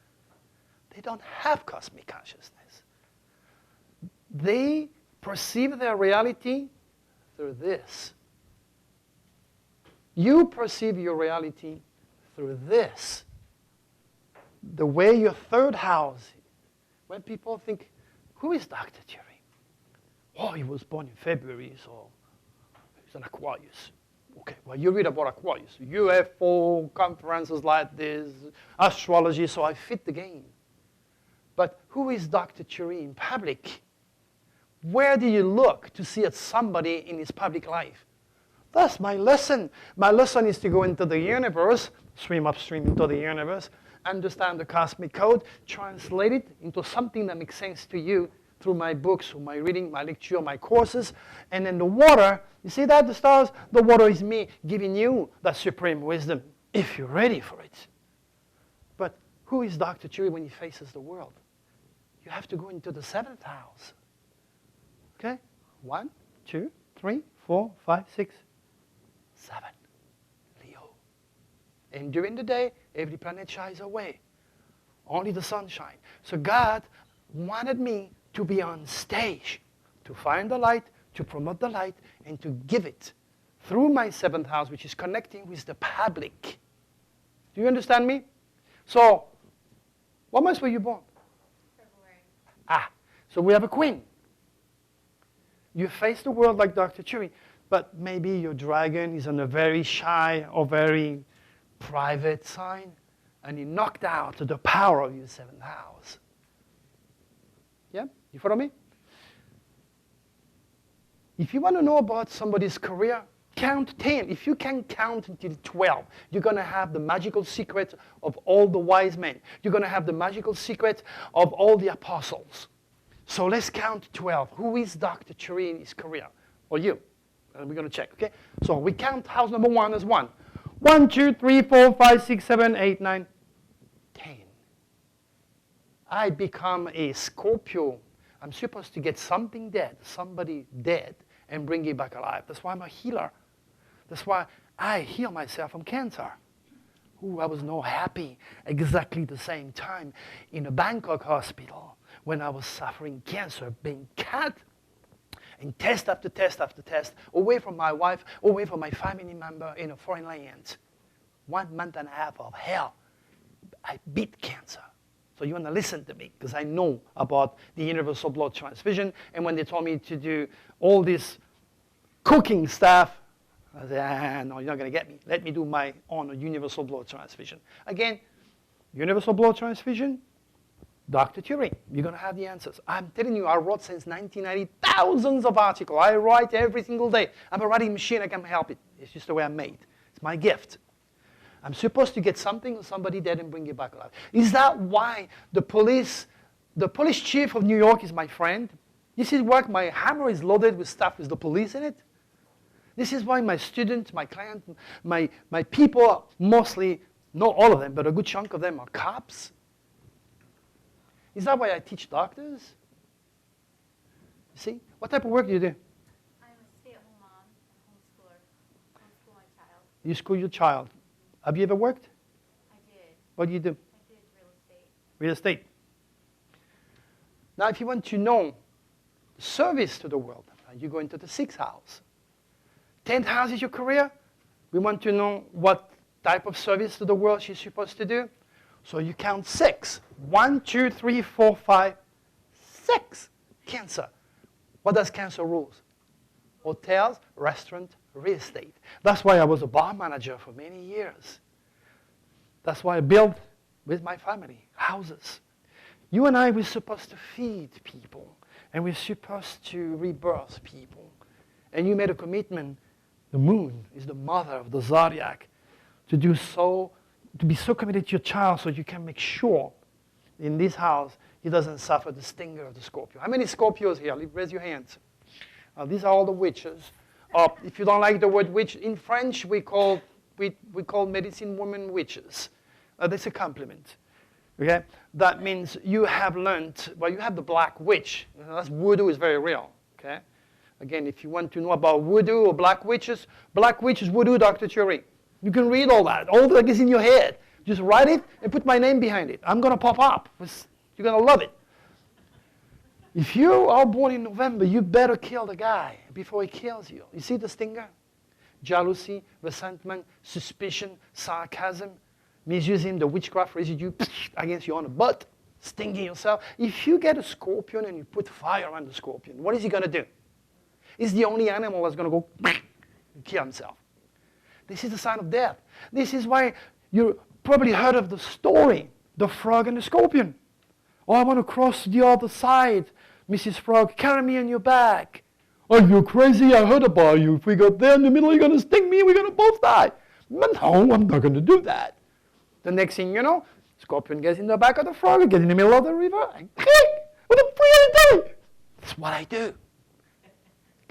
[SPEAKER 1] They don't have cosmic consciousness. They perceive their reality through this. You perceive your reality through this. The way your third house, when people think, who is Dr. Jerry? Oh, he was born in February, so he's an Aquarius. Okay, well, you read about Aquarius. UFO conferences like this, astrology, so I fit the game. But who is Dr. Curie in public? Where do you look to see somebody in his public life? That's my lesson. My lesson is to go into the universe, swim upstream into the universe, understand the cosmic code, translate it into something that makes sense to you through my books, through my reading, my lecture, my courses. And then the water, you see that, the stars? The water is me giving you that supreme wisdom, if you're ready for it. But who is Dr. Churi when he faces the world? You have to go into the 7th house. Okay? 1, 2, 3, 4, 5, 6, 7. Leo. And during the day, every planet shines away. Only the sun shines. So God wanted me to be on stage, to find the light, to promote the light, and to give it through my 7th house, which is connecting with the public. Do you understand me? So, what month were you born? February. So we have a queen. You face the world like Dr. Churi, but maybe your dragon is on a very shy or very private sign, and he knocked out the power of your 7th house. Yeah? You follow me? If you want to know about somebody's career, count 10. If you can count until 12, you're going to have the magical secret of all the wise men. You're going to have the magical secret of all the apostles. So let's count 12. Who is Dr. Churi in his career? Or you? And we're going to check, okay? So we count house number 1 as 1. 1, 2, 3, 4, 5, 6, 7, 8, 9, 10. I become a Scorpio. I'm supposed to get something dead, somebody dead, and bring it back alive. That's why I'm a healer. That's why I heal myself from cancer. Ooh, I was not happy exactly the same time in a Bangkok hospital when I was suffering cancer, being cut and test after test after test, away from my wife, away from my family member in a foreign land. 1 month and a half of hell. I beat cancer. So you want to listen to me, because I know about the universal blood transfusion. And when they told me to do all this cooking stuff, I said, no, you're not going to get me. Let me do my own universal blood transfusion. Again, universal blood transfusion, Dr. Churi, you're going to have the answers. I'm telling you, I wrote since 1990 thousands of articles. I write every single day. I'm a writing machine. I can't help it. It's just the way I'm made. It's my gift. I'm supposed to get something or somebody dead and bring it back alive. Is that why the police chief of New York is my friend? This is why my hammer is loaded with stuff with the police in it. This is why my students, my clients, my people, mostly, not all of them, but a good chunk of them are cops. Is that why I teach doctors? You see? What type of work do you do?
[SPEAKER 3] I'm a stay-at-home mom and homeschooler. Homeschool my child.
[SPEAKER 1] You school your child. Have you ever worked?
[SPEAKER 3] I did.
[SPEAKER 1] What do you do?
[SPEAKER 3] I did real estate.
[SPEAKER 1] Real estate. Now, if you want to know service to the world, you go into the 6th house. 10th house is your career. We want to know what type of service to the world she's supposed to do. So you count 6. 1, 2, 3, 4, 5, 6. Cancer. What does cancer rules? Hotels, restaurant, real estate. That's why I was a bar manager for many years. That's why I built, with my family, houses. You and I, we're supposed to feed people. And we're supposed to rebirth people. And you made a commitment. The moon is the mother of the zodiac. To do so, to be so committed to your child so you can make sure in this house he doesn't suffer the stinger of the Scorpio. How many Scorpios here? Raise your hands. These are all the witches. If you don't like the word witch, in French we call medicine women witches. That's a compliment. Okay? That means you have learned, well, you have the black witch. That's voodoo is very real. Okay? Again, if you want to know about voodoo or black witches, voodoo, Dr. Churi. You can read all that. All that is in your head. Just write it and put my name behind it. I'm going to pop up. You're going to love it. If you are born in November, you better kill the guy before he kills you. You see the stinger? Jealousy, resentment, suspicion, sarcasm, misusing the witchcraft residue against you on the butt, stinging yourself. If you get a scorpion and you put fire on the scorpion, what is he going to do? He's the only animal that's going to go and kill himself. This is the sign of death. This is why you probably heard of the story, the frog and the scorpion. Oh, I want to cross the other side, Mrs. Frog. Carry me on your back. Are you crazy? I heard about you. If we go there in the middle, you're going to sting me. We're going to both die. But no, I'm not going to do that. The next thing you know, scorpion gets in the back of the frog, gets in the middle of the river, and click! What the freak are you doing? That's what I do.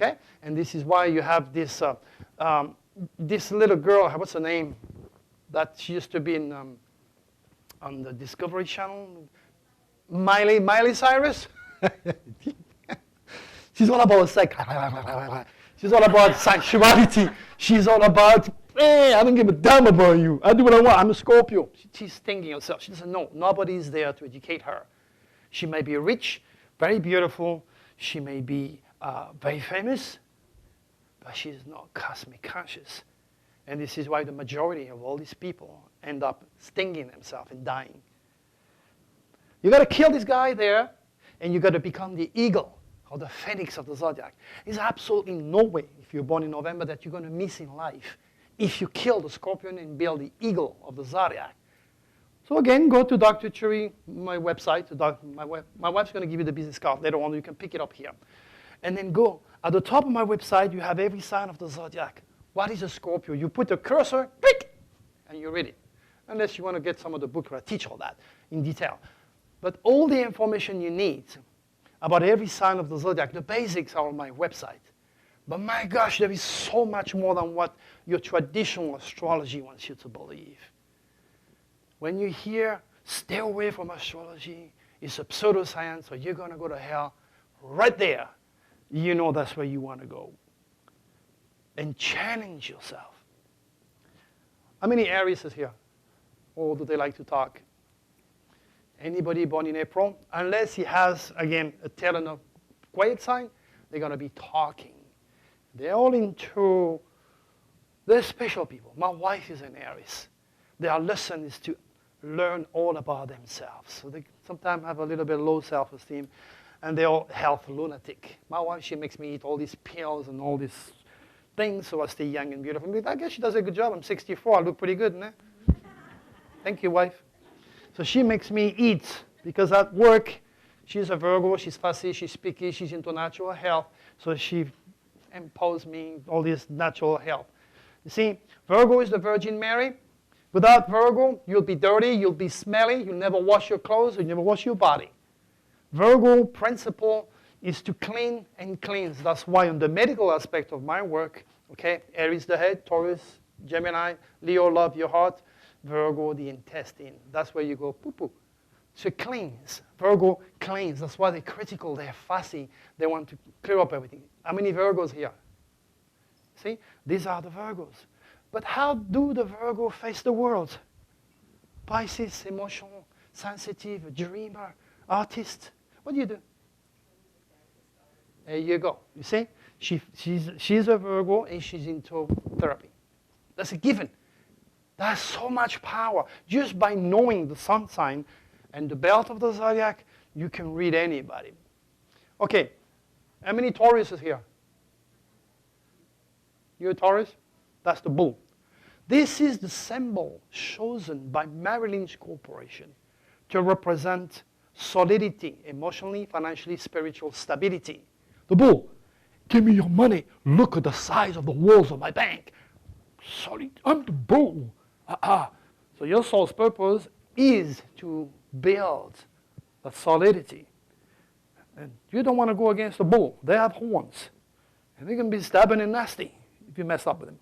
[SPEAKER 1] Okay? And this is why you have this, this little girl, what's her name? That she used to be in, on the Discovery Channel. Miley Cyrus. She's all about sex. She's all about sexuality. She's all about, hey, I don't give a damn about you. I do what I want. I'm a Scorpio. She's thinking herself. She doesn't know. Nobody's there to educate her. She may be rich, very beautiful. She may be very famous, but she's not cosmic conscious. And this is why the majority of all these people end up stinging themselves and dying. You got to kill this guy there, and you got to become the eagle or the phoenix of the zodiac. There's absolutely no way, if you're born in November, that you're going to miss in life if you kill the scorpion and build the eagle of the zodiac. So again, go to Dr. Cherry, my website. My wife's going to give you the business card later on. You can pick it up here. And then go. At the top of my website, you have every sign of the zodiac. What is a Scorpio? You put the cursor, click, and you read it. Unless you want to get some of the book where I teach all that in detail. But all the information you need about every sign of the zodiac, the basics are on my website. But my gosh, there is so much more than what your traditional astrology wants you to believe. When you hear, stay away from astrology, it's a pseudoscience, or you're going to go to hell, right there, you know that's where you want to go. And challenge yourself. How many Aries is here? Or do they like to talk? Anybody born in April? Unless he has, again, a tail and a quiet sign, they're going to be talking. They're all into, they're special people. My wife is an Aries. Their lesson is to learn all about themselves. So they sometimes have a little bit low self-esteem, and they're all health lunatic. My wife, she makes me eat all these pills and all these things so I stay young and beautiful. I guess she does a good job. I'm 64. I look pretty good, né? Thank you, wife. So she makes me eat because at work, she's a Virgo, she's fussy, she's picky, she's into natural health. So she imposed me all this natural health. You see, Virgo is the Virgin Mary. Without Virgo, you'll be dirty, you'll be smelly, you'll never wash your clothes, you'll never wash your body. Virgo principle is to clean and cleanse. That's why on the medical aspect of my work, okay, Aries the head, Taurus, Gemini, Leo, love your heart, Virgo, the intestine. That's where you go poo-poo. So cleanse. Virgo cleans. That's why they're critical, they're fussy, they want to clear up everything. How many Virgos here? See, these are the Virgos. But how do the Virgo face the world? Pisces, emotional, sensitive, dreamer, artist. What do? There you go. You see? She's a Virgo and she's into therapy. That's a given. That's so much power. Just by knowing the sun sign and the belt of the zodiac, you can read anybody. Okay, how many Taurus is here? You a Taurus? That's the bull. This is the symbol chosen by Merrill Lynch Corporation to represent solidity, emotionally, financially, spiritual stability. The bull, give me your money. Look at the size of the walls of my bank. Solid, I'm the bull. So your soul's purpose is to build that solidity. And you don't want to go against the bull. They have horns. And they can be stubborn and nasty if you mess up with them.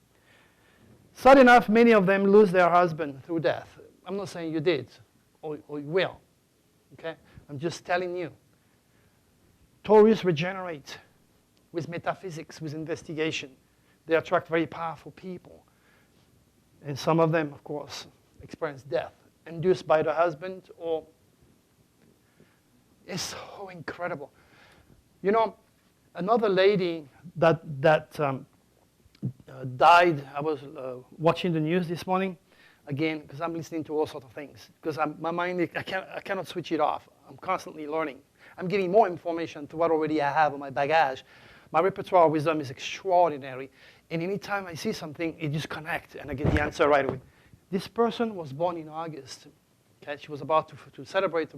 [SPEAKER 1] Sad enough, many of them lose their husband through death. I'm not saying you did or you will. Okay? I'm just telling you. Taurus regenerate with metaphysics, with investigation. They attract very powerful people. And some of them, of course, experience death induced by the husband or it's so incredible. You know, another lady that died, I was watching the news this morning, again, because I'm listening to all sorts of things. Because my mind, I cannot switch it off. I'm constantly learning. I'm getting more information to what already I have on my bagage. My repertoire of wisdom is extraordinary. And anytime I see something, it just connects, and I get the answer right away. This person was born in August. Okay? She was about to celebrate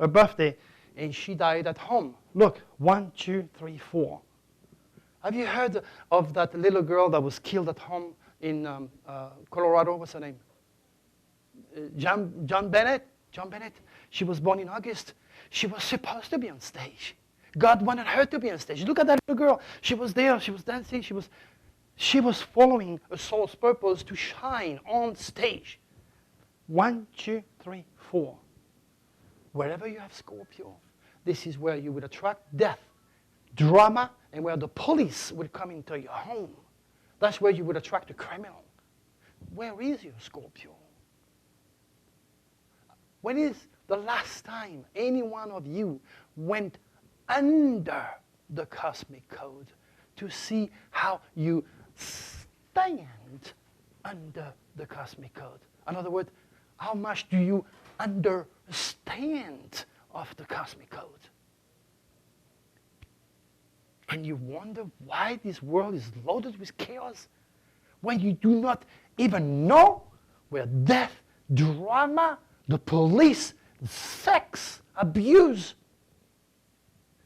[SPEAKER 1] her birthday, and she died at home. Look, 1, 2, 3, 4. Have you heard of that little girl that was killed at home in Colorado? What's her name? John Bennett? John Bennett. She was born in August. She was supposed to be on stage. God wanted her to be on stage. Look at that little girl. She was there. She was dancing. She was following a soul's purpose to shine on stage. 1, 2, 3, 4. Wherever you have Scorpio, this is where you would attract death, drama, and where the police would come into your home. That's where you would attract a criminal. Where is your Scorpio? When is the last time any one of you went under the cosmic code to see how you stand under the cosmic code? In other words, how much do you understand of the cosmic code? And you wonder why this world is loaded with chaos when you do not even know where death, drama, the police, sex, abuse.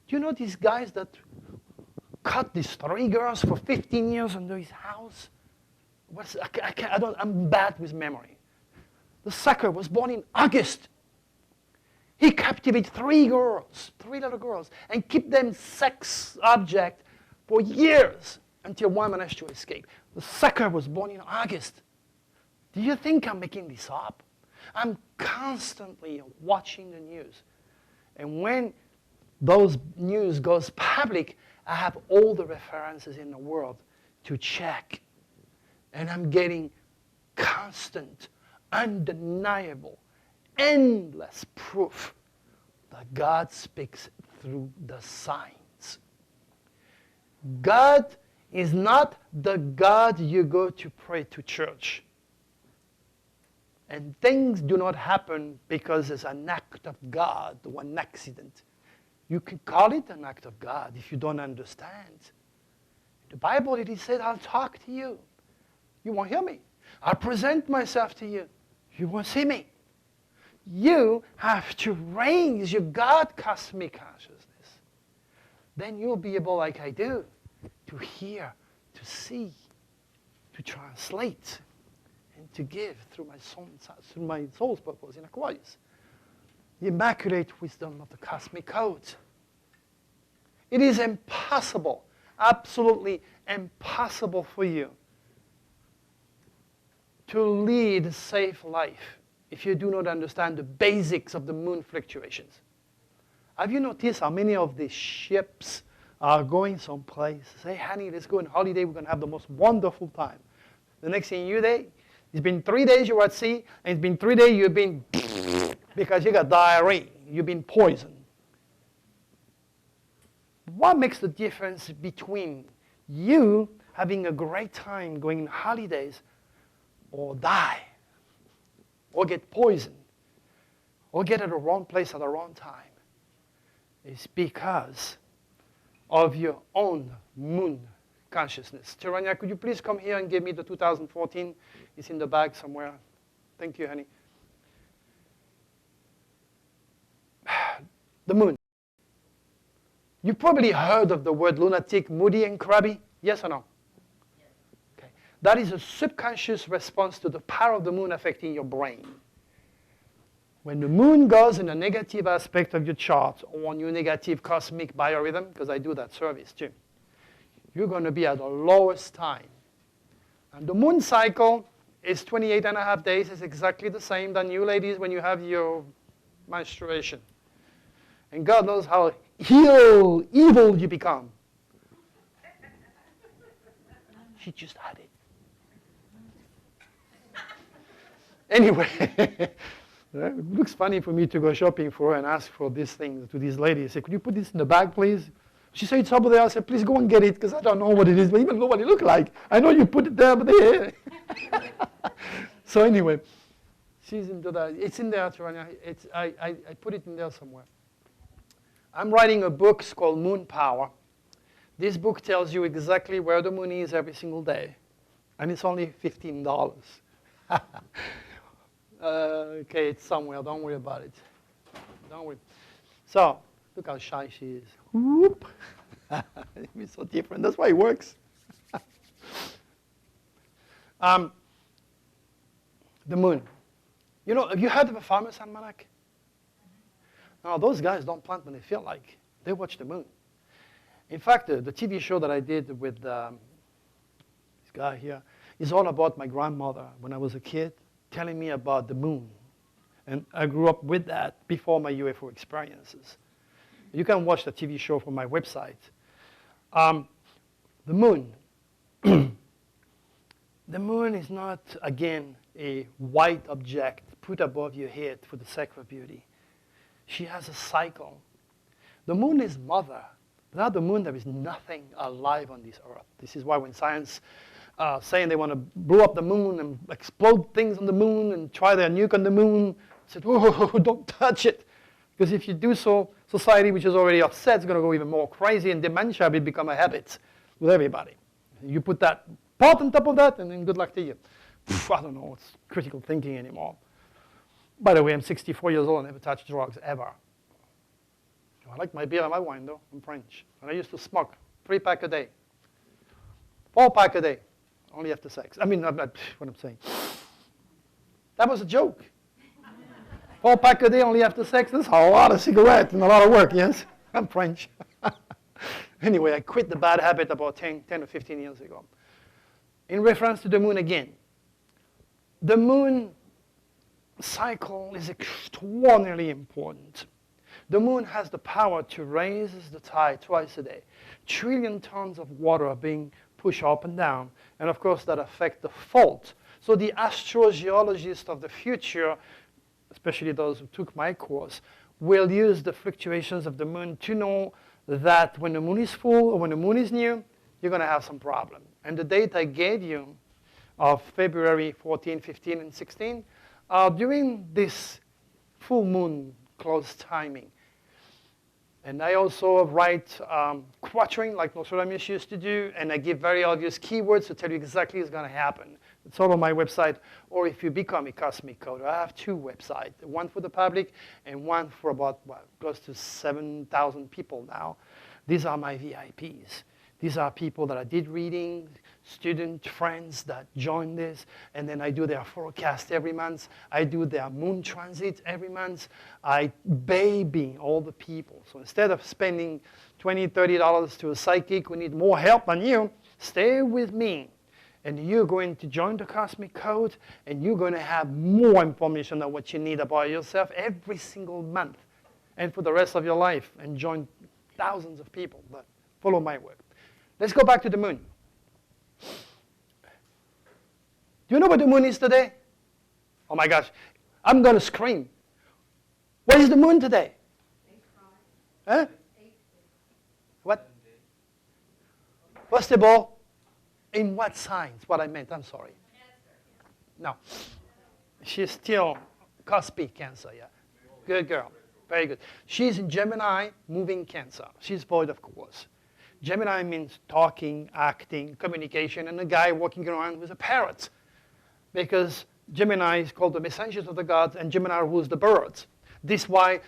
[SPEAKER 1] Do you know these guys that cut these 3 girls for 15 years under his house? I'm bad with memory. The sucker was born in August. He captivated 3 girls, 3 little girls, and kept them sex object for years until one managed to escape. The sucker was born in August. Do you think I'm making this up? I'm constantly watching the news. And when those news goes public, I have all the references in the world to check. And I'm getting constant, undeniable, endless proof that God speaks through the signs. God is not the God you go to pray to church. And things do not happen because it's an act of God or an accident. You can call it an act of God if you don't understand. The Bible, it is said, I'll talk to you. You won't hear me. I'll present myself to you. You won't see me. You have to raise your God cosmic consciousness. Then you'll be able, like I do, to hear, to see, to translate, and to give through my soul's purpose in Aquarius. The immaculate wisdom of the cosmic code. It is impossible, absolutely impossible for you to lead a safe life if you do not understand the basics of the moon fluctuations. Have you noticed how many of these ships are going someplace? Say, honey, let's go on holiday. We're going to have the most wonderful time. The next thing you do, it's been 3 days you were at sea, and it's been 3 days you've been because you got diarrhea. You've been poisoned. What makes the difference between you having a great time going on holidays or die, or get poisoned, or get at the wrong place at the wrong time? It's because of your own moon consciousness. Tiranya, could you please come here and give me the 2014? It's in the bag somewhere. Thank you, honey. The moon. You probably heard of the word lunatic, moody, and crabby. Yes or no? Yes. Okay. That is a subconscious response to the power of the moon affecting your brain. When the moon goes in a negative aspect of your chart or on your negative cosmic biorhythm, because I do that service too, you're going to be at the lowest time. And the moon cycle is 28.5 days. It's exactly the same than you ladies when you have your menstruation. And God knows how evil you become. She just had it. Anyway, it looks funny for me to go shopping for her and ask for these things to these ladies. I say, could you put this in the bag, please? She said, it's over there. I said, please go and get it, because I don't know what it is, but even know what it looks like. I know you put it there, but there. So anyway, she's into that. It's in there, Taranya. I put it in there somewhere. I'm writing a book called Moon Power. This book tells you exactly where the moon is every single day. And it's only $15. Okay, it's somewhere. Don't worry about it. Don't worry. So, look how shy she is. Whoop. It's so different. That's why it works. The moon. You know, have you heard of a farmer's almanac? Now, those guys don't plant when they feel like. They watch the moon. In fact, the TV show that I did with this guy here is all about my grandmother when I was a kid, telling me about the moon. And I grew up with that before my UFO experiences. You can watch the TV show from my website. The moon. The moon is not, again, a white object put above your head for the sake of beauty. She has a cycle. The moon is mother. Without the moon, there is nothing alive on this earth. This is why when science saying they want to blow up the moon and explode things on the moon and try their nuke on the moon, I said, oh, don't touch it. Because if you do so, society, which is already upset, is going to go even more crazy, and dementia will become a habit with everybody. You put that pot on top of that, and then good luck to you. I don't know, it's critical thinking anymore. By the way, I'm 64 years old and never touched drugs, ever. I like my beer and my wine, though. I'm French. And I used to smoke 3 packs a day. 4 packs a day, only after sex. I mean, what I'm saying. That was a joke. 4 packs a day, only after sex. That's a lot of cigarettes and a lot of work, yes? I'm French. Anyway, I quit the bad habit about 10 or 15 years ago. In reference to the moon again. The moon cycle is extraordinarily important. The moon has the power to raise the tide twice a day. 1 trillion tons of water are being pushed up and down, and of course that affects the fault. So the astrogeologists of the future, especially those who took my course, will use the fluctuations of the moon to know that when the moon is full or when the moon is new, you're going to have some problem. And the date I gave you of February 14, 15, and 16 are during this full moon close timing. And I also write quatrain like Nostradamus used to do, and I give very obvious keywords to tell you exactly what's going to happen. It's all on my website, or if you become a cosmic coder. I have 2 websites, one for the public and one for about, close to 7,000 people now. These are my VIPs. These are people that I did reading, student friends that join this, and then I do their forecast every month. I do their moon transit every month. I baby all the people. So instead of spending $20, $30 to a psychic who need more help than you, stay with me. And you're going to join the Cosmic Code, and you're going to have more information than what you need about yourself every single month, and for the rest of your life, and join thousands of people that follow my work. Let's go back to the moon. Do you know what the moon is today? Oh my gosh, I'm going to scream. What is the moon today? Huh? What? First of all, in what signs? What I meant, I'm sorry. No. She's still cuspy Cancer, yeah. Good girl. Very good. She's in Gemini, moving Cancer. She's void, of course. Gemini means talking, acting, communication, and a guy walking around with a parrot. Because Gemini is called the messengers of the gods, and Gemini rules the birds. This is why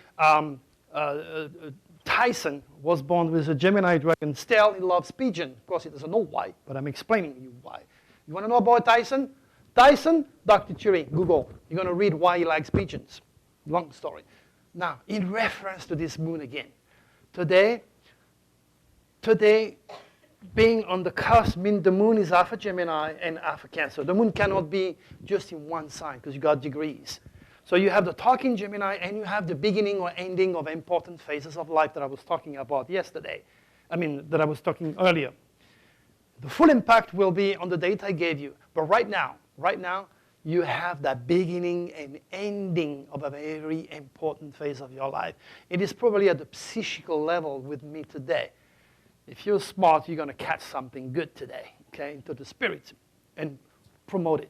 [SPEAKER 1] Tyson was born with a Gemini dragon. Still, he loves pigeon. Of course, he doesn't know why, but I'm explaining to you why. You want to know about Tyson? Tyson, Dr. Turing, Google. You're going to read why he likes pigeons. Long story. Now, in reference to this moon again, today, being on the cusp means the moon is half a Gemini and half a Cancer. The moon cannot be just in one sign because you got degrees. So you have the talking Gemini, and you have the beginning or ending of important phases of life that I was talking about yesterday. That I was talking earlier. The full impact will be on the date I gave you. But right now, you have that beginning and ending of a very important phase of your life. It is probably at the psychical level with me today. If you're smart, you're going to catch something good today, okay, into the spirit and promote it.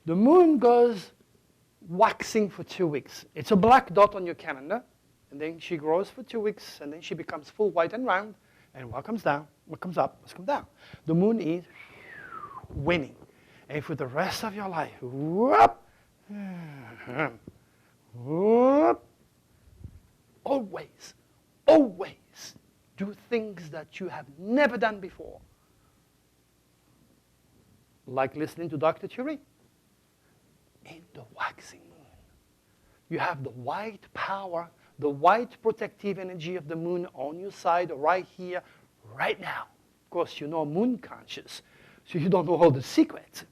[SPEAKER 1] The moon goes waxing for 2 weeks. It's a black dot on your calendar, and then she grows for 2 weeks, and then she becomes full white and round, and what comes down, what comes up, must come down. The moon is winning. And for the rest of your life, whoop, whoop, always that you have never done before. Like listening to Dr. Thury. In the waxing moon, you have the white power, the white protective energy of the moon on your side right here, right now. Of course, you're not moon conscious, so you don't know all the secrets.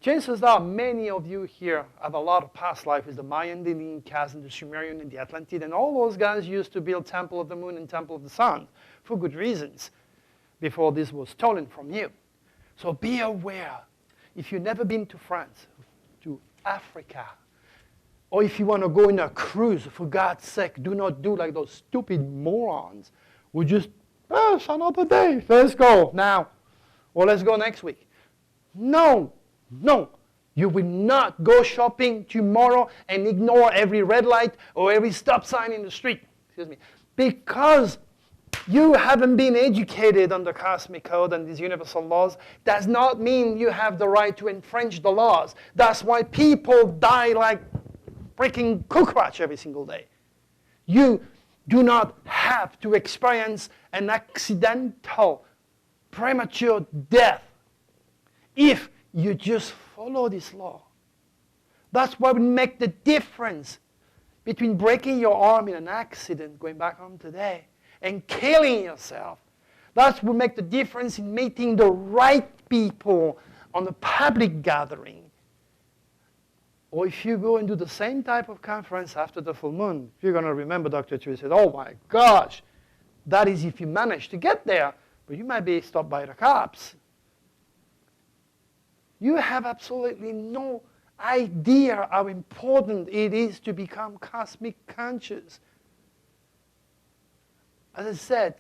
[SPEAKER 1] Chances are many of you here have a lot of past life with the Mayan, the Incas, and the Sumerian, and the Atlantid, and all those guys used to build Temple of the Moon and Temple of the Sun for good reasons before this was stolen from you. So be aware. If you've never been to France, to Africa, or if you want to go on a cruise, for God's sake, do not do like those stupid morons who just, oh, it's another day, let's go now, or let's go next week. No. No, you will not go shopping tomorrow and ignore every red light or every stop sign in the street. Excuse me. Because you haven't been educated on the cosmic code and these universal laws does not mean you have the right to infringe the laws. That's why people die like freaking cockroach every single day. You do not have to experience an accidental, premature death if you just follow this law. That's what would make the difference between breaking your arm in an accident, going back home today, and killing yourself. That would make the difference in meeting the right people on a public gathering. Or if you go and do the same type of conference after the full moon, you're going to remember Dr. Thury said, oh my gosh, that is if you manage to get there, but you might be stopped by the cops. You have absolutely no idea how important it is to become cosmic conscious. As I said,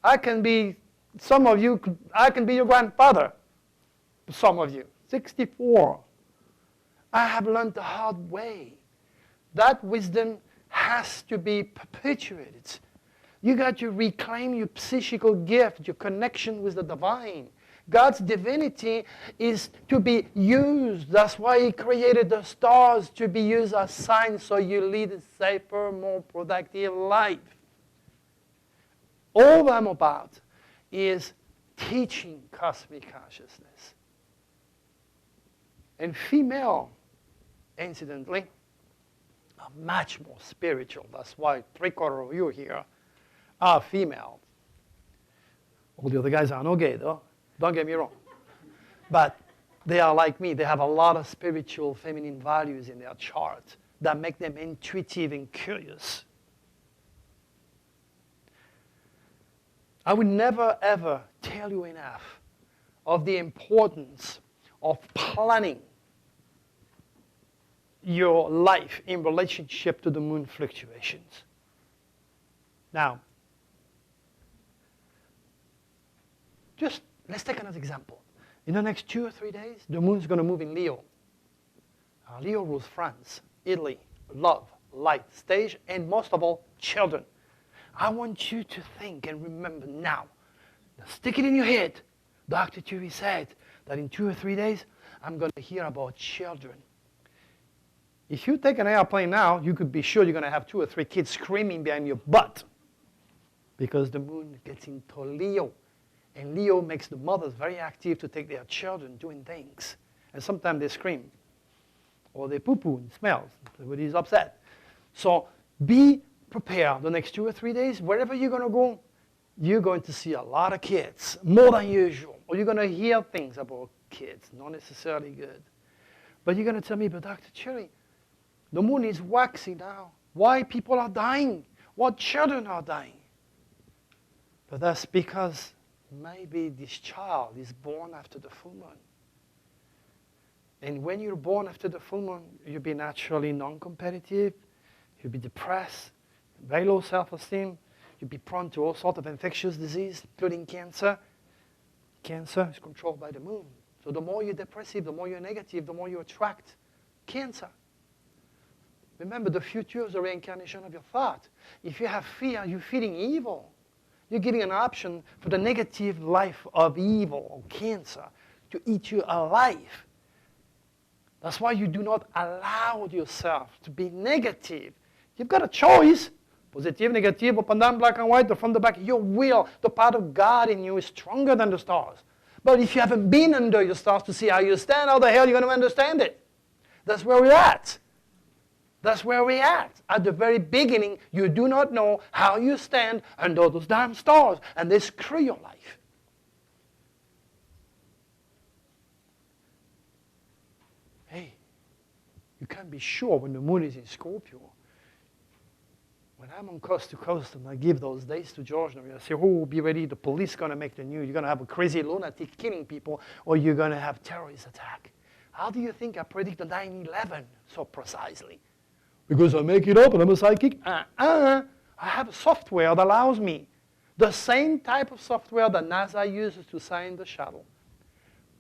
[SPEAKER 1] I can be your grandfather, some of you, 64. I have learned the hard way. That wisdom has to be perpetuated. You got to reclaim your psychical gift, your connection with the divine. God's divinity is to be used. That's why He created the stars to be used as signs so you lead a safer, more productive life. All I'm about is teaching cosmic consciousness. And female, incidentally, are much more spiritual. That's why 3/4 of you here are female. All the other guys are no gay, though. Don't get me wrong. But they are like me. They have a lot of spiritual feminine values in their chart that make them intuitive and curious. I would never, ever tell you enough of the importance of planning your life in relationship to the moon fluctuations. Now, just let's take another example. In the next 2 or 3 days, the moon is going to move in Leo. Leo rules France, Italy, love, light, stage, and most of all, children. I want you to think and remember now. Now stick it in your head. Dr. Thury said that in 2 or 3 days, I'm going to hear about children. If you take an airplane now, you could be sure you're going to have 2 or 3 kids screaming behind your butt because the moon gets into Leo. And Leo makes the mothers very active to take their children doing things. And sometimes they scream. Or they poo-poo and smells. Everybody's upset. So be prepared the next 2 or 3 days. Wherever you're going to go, you're going to see a lot of kids, more than usual. Or you're going to hear things about kids, not necessarily good. But you're going to tell me, but Dr. Thury, the moon is waxing now. Why people are dying? Why children are dying? But that's because maybe this child is born after the full moon. And when you're born after the full moon, you'll be naturally non-competitive, you'll be depressed, very low self-esteem, you'll be prone to all sorts of infectious disease, including cancer. Cancer is controlled by the moon. So the more you're depressive, the more you're negative, the more you attract cancer. Remember, the future is a reincarnation of your thought. If you have fear, you're feeding evil. You're giving an option for the negative life of evil or cancer to eat you alive. That's why you do not allow yourself to be negative. You've got a choice. Positive, negative, up and down, black and white, the front, the back. Your will, the part of God in you is stronger than the stars. But if you haven't been under your stars to see how you stand, how the hell are you going to understand it? That's where we're at. That's where we're at. At the very beginning, you do not know how you stand under those damn stars, and they screw your life. Hey, you can't be sure when the moon is in Scorpio. When I'm on coast to coast and I give those days to George, I say, oh, be ready, the police are going to make the news. You're going to have a crazy lunatic killing people, or you're going to have terrorist attack. How do you think I predict the 9/11 so precisely? Because I make it up and I'm a psychic? I have a software that allows me. The same type of software that NASA uses to sign the shuttle.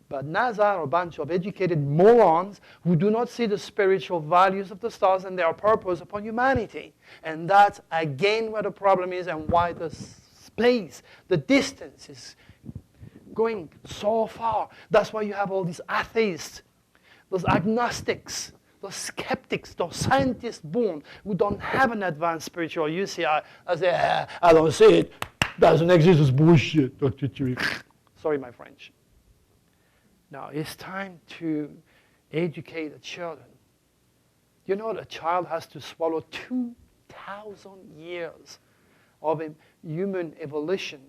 [SPEAKER 1] But NASA are a bunch of educated morons who do not see the spiritual values of the stars and their purpose upon humanity. And that's, again, where the problem is and why the space, the distance is going so far. That's why you have all these atheists, those agnostics, those skeptics, those scientists born who don't have an advanced spiritual UCI. I say, I don't see it. Doesn't exist. It's bullshit, Dr. Thury. Sorry, my French. Now, it's time to educate the children. You know, a child has to swallow 2,000 years of human evolution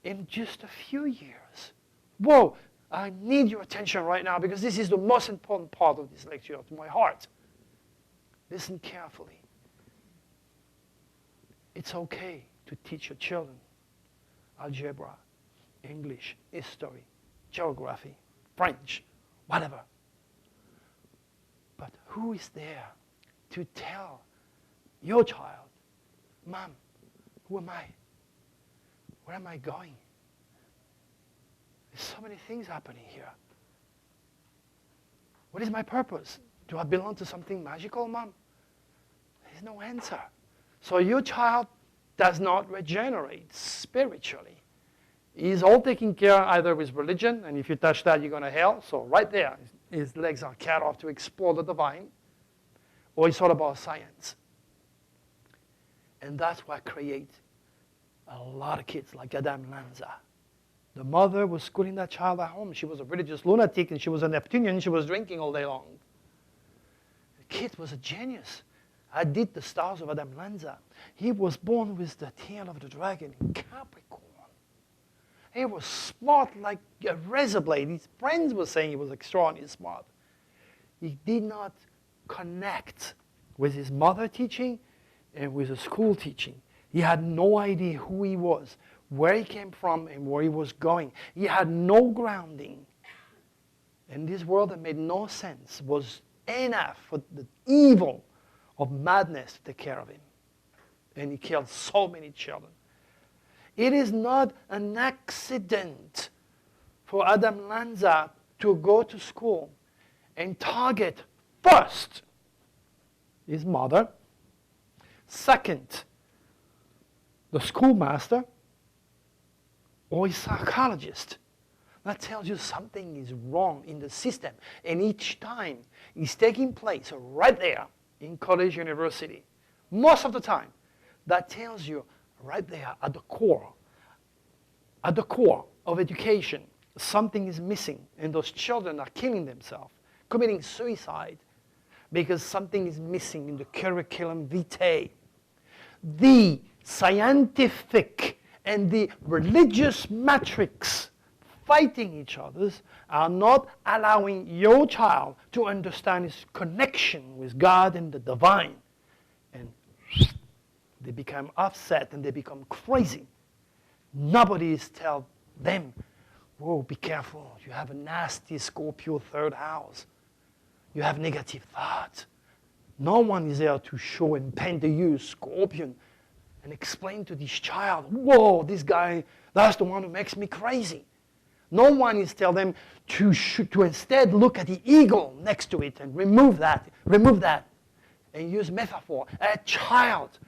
[SPEAKER 1] in just a few years. Whoa, I need your attention right now because this is the most important part of this lecture to my heart. Listen carefully. It's okay to teach your children algebra, English, history, geography, French, whatever. But who is there to tell your child, Mom, who am I? Where am I going? There's so many things happening here. What is my purpose? Do I belong to something magical, Mom? There's no answer. So your child does not regenerate spiritually. He's all taken care either with religion, and if you touch that, you're going to hell. So right there, his legs are cut off to explore the divine. Or it's all about science. And that's what creates a lot of kids like Adam Lanza. The mother was schooling that child at home. She was a religious lunatic, and she was a Neptunian. She was drinking all day long. The kid was a genius. I did the stars of Adam Lanza. He was born with the tail of the dragon in Capricorn. He was smart like a razor blade. His friends were saying he was extraordinarily smart. He did not connect with his mother teaching and with the school teaching. He had no idea who he was, where he came from, and where he was going. He had no grounding. And this world that made no sense was enough for the evil of madness to take care of him. And he killed so many children. It is not an accident for Adam Lanza to go to school and target first his mother, second, the schoolmaster, or his psychologist. That tells you something is wrong in the system. And each time it's taking place right there in college, university. Most of the time, that tells you right there at the core of education, something is missing, and those children are killing themselves, committing suicide, because something is missing in the curriculum vitae. The scientific and the religious matrix fighting each other are not allowing your child to understand his connection with God and the divine. And they become upset and they become crazy. Nobody is telling them, whoa, be careful. You have a nasty Scorpio third house. You have negative thoughts. No one is there to show and paint the you, Scorpion, and explain to this child, whoa, this guy, that's the one who makes me crazy. No one is telling them to instead look at the eagle next to it and remove that, and use metaphor. A child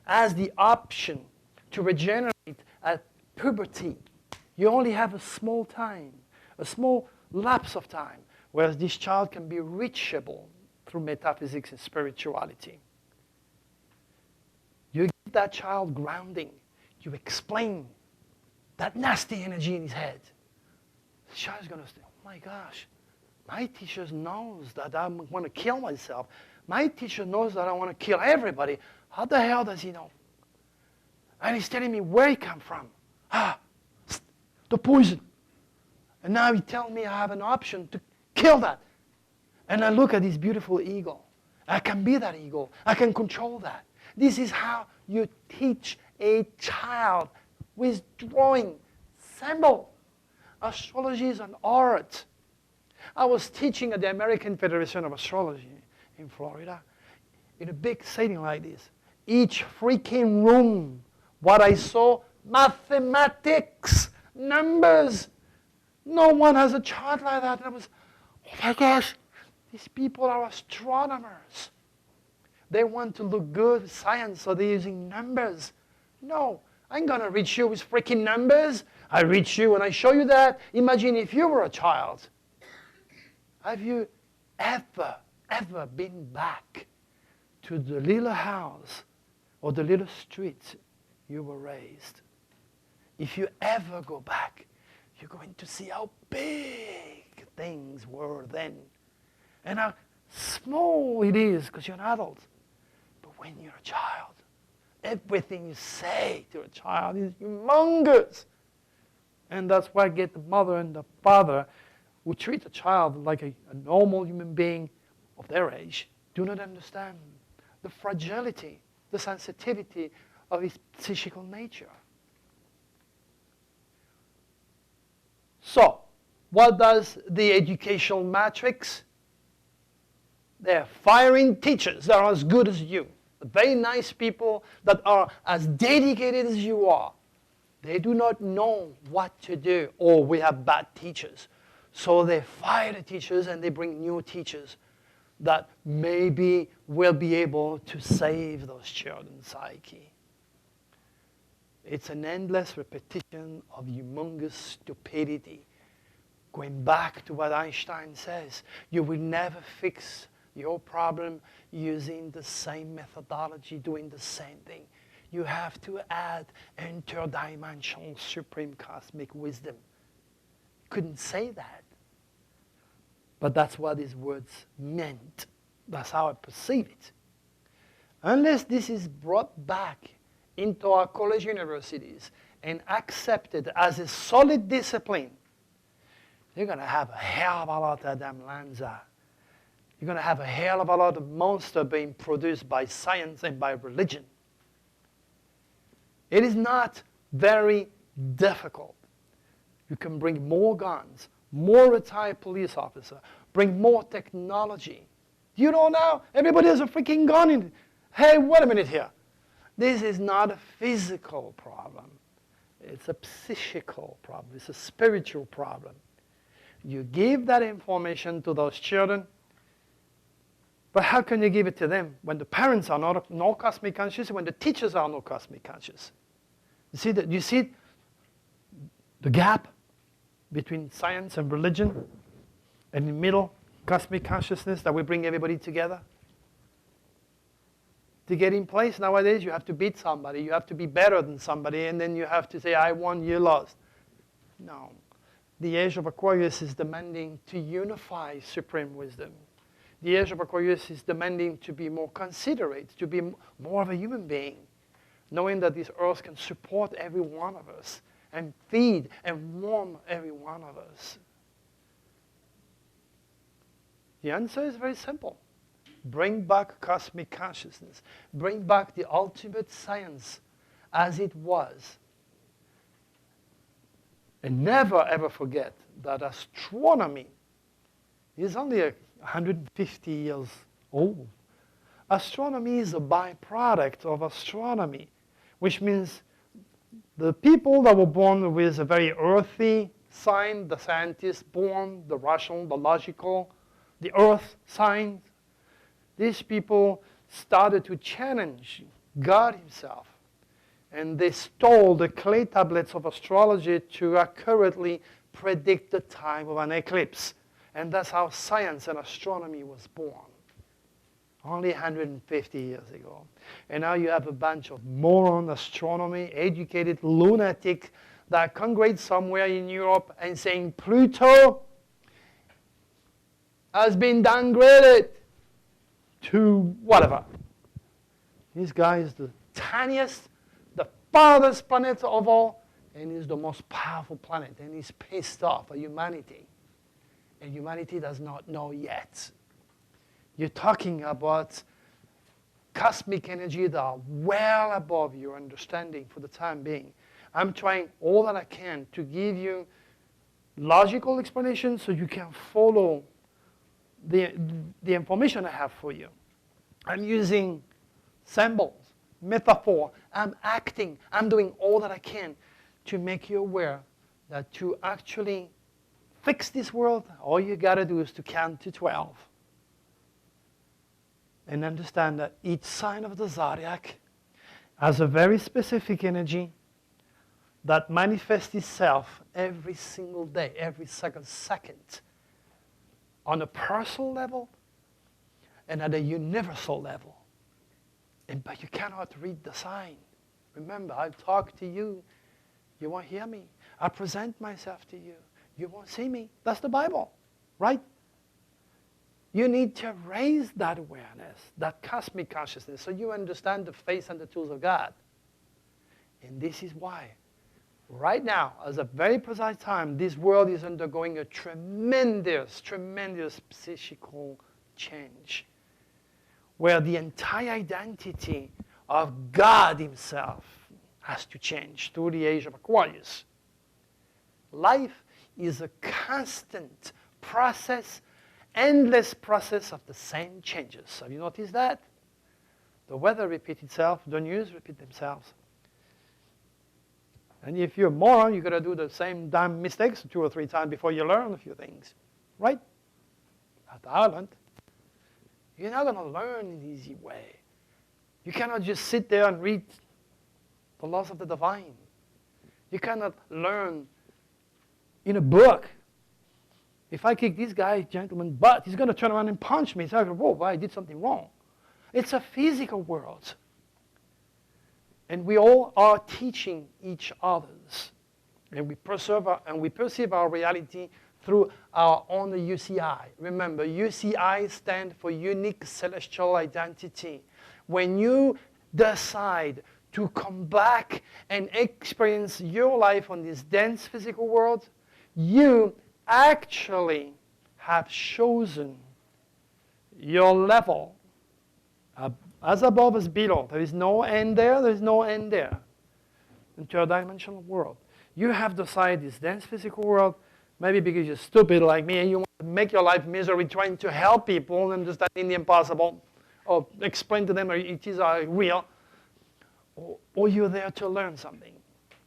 [SPEAKER 1] has the option to regenerate at puberty. You only have a small time, a small lapse of time, whereas this child can be reachable through metaphysics and spirituality. You give that child grounding. You explain that nasty energy in his head. The child's going to say, oh my gosh, my teacher knows that I want to kill myself. My teacher knows that I want to kill everybody. How the hell does he know? And he's telling me where he come from. The poison. And now he tells me I have an option to kill that. And I look at this beautiful eagle. I can be that eagle. I can control that. This is how you teach a child with drawing, symbol. Astrology is an art. I was teaching at the American Federation of Astrology in Florida in a big setting like this. Each freaking room, what I saw, mathematics, numbers. No one has a chart like that. And I was, oh my gosh, these people are astronomers. They want to look good with science, so they're using numbers. No, I'm going to reach you with freaking numbers. I reach you and I show you that. Imagine if you were a child. Have you ever been back to the little house or the little street you were raised? If you ever go back, you're going to see how big things were then and how small it is because you're an adult. But when you're a child, everything you say to a child is humongous. And that's why I get the mother and the father who treat a child like a normal human being of their age do not understand the fragility, the sensitivity of his psychical nature. So, what does the educational matrix? They're firing teachers that are as good as you. Very nice people that are as dedicated as you are. They do not know what to do, or we have bad teachers. So they fire the teachers and they bring new teachers that maybe will be able to save those children's psyche. It's an endless repetition of humongous stupidity. Going back to what Einstein says, you will never fix your problem using the same methodology, doing the same thing. You have to add interdimensional supreme cosmic wisdom. Couldn't say that. But that's what these words meant. That's how I perceive it. Unless this is brought back into our college universities and accepted as a solid discipline, you're going to have a hell of a lot of damn Lanza. You're going to have a hell of a lot of monster being produced by science and by religion. It is not very difficult. You can bring more guns, more retired police officers, bring more technology. You know now, everybody has a freaking gun in. Hey, wait a minute here. This is not a physical problem. It's a psychical problem. It's a spiritual problem. You give that information to those children, but how can you give it to them when the parents are not cosmic conscious, when the teachers are not cosmic conscious? You see the gap between science and religion, and in the middle, cosmic consciousness that we bring everybody together? To get in place nowadays, you have to beat somebody. You have to be better than somebody, and then you have to say, I won, you lost. No. The age of Aquarius is demanding to unify supreme wisdom. The age of Aquarius is demanding to be more considerate, to be more of a human being, knowing that this earth can support every one of us and feed and warm every one of us. The answer is very simple. Bring back cosmic consciousness. Bring back the ultimate science as it was. And never ever forget that astronomy is only 150 years old. Astronomy is a byproduct of astronomy, which means the people that were born with a very earthy sign, the scientists born, the rational, the logical, the earth sign, these people started to challenge God himself. And they stole the clay tablets of astrology to accurately predict the time of an eclipse. And that's how science and astronomy was born. only 150 years ago. And now you have a bunch of moron astronomy, educated lunatic that congregate somewhere in Europe and saying Pluto has been downgraded to whatever. This guy is the tiniest, the farthest planet of all, and is the most powerful planet, and he's pissed off at humanity. And humanity does not know yet. You're talking about cosmic energy that are well above your understanding for the time being. I'm trying all that I can to give you logical explanations so you can follow the information I have for you. I'm using symbols, metaphor. I'm acting. I'm doing all that I can to make you aware that to actually fix this world, all you got to do is to count to 12 and understand that each sign of the zodiac has a very specific energy that manifests itself every single day, every second, on a personal level and at a universal level. But you cannot read the sign. Remember, I talk to you. You won't hear me. I present myself to you. You won't see me. That's the Bible, right? You need to raise that awareness, that cosmic consciousness, so you understand the face and the tools of God. And this is why, right now, as a very precise time, this world is undergoing a tremendous, tremendous psychical change, where the entire identity of God himself has to change through the age of Aquarius. Life is a constant process, endless process of the same changes. Have you noticed that? The weather repeats itself, the news repeat themselves. And if you're a moron, you're going to do the same damn mistakes 2 or 3 times before you learn a few things, right? At Ireland, you're not going to learn in an easy way. You cannot just sit there and read the laws of the divine. You cannot learn in a book. If I kick this guy, gentleman, butt, he's going to turn around and punch me. So I go, whoa, I did something wrong. It's a physical world. And we all are teaching each others. And we perceive our reality through our own UCI. Remember, UCI stands for Unique Celestial Identity. When you decide to come back and experience your life on this dense physical world, you actually have chosen your level. As above as below. There is no end there, there is no end there. Into a dimensional world. You have decided this dense physical world, maybe because you're stupid like me and you want to make your life misery trying to help people and understanding the impossible, or explain to them it is real, or you're there to learn something.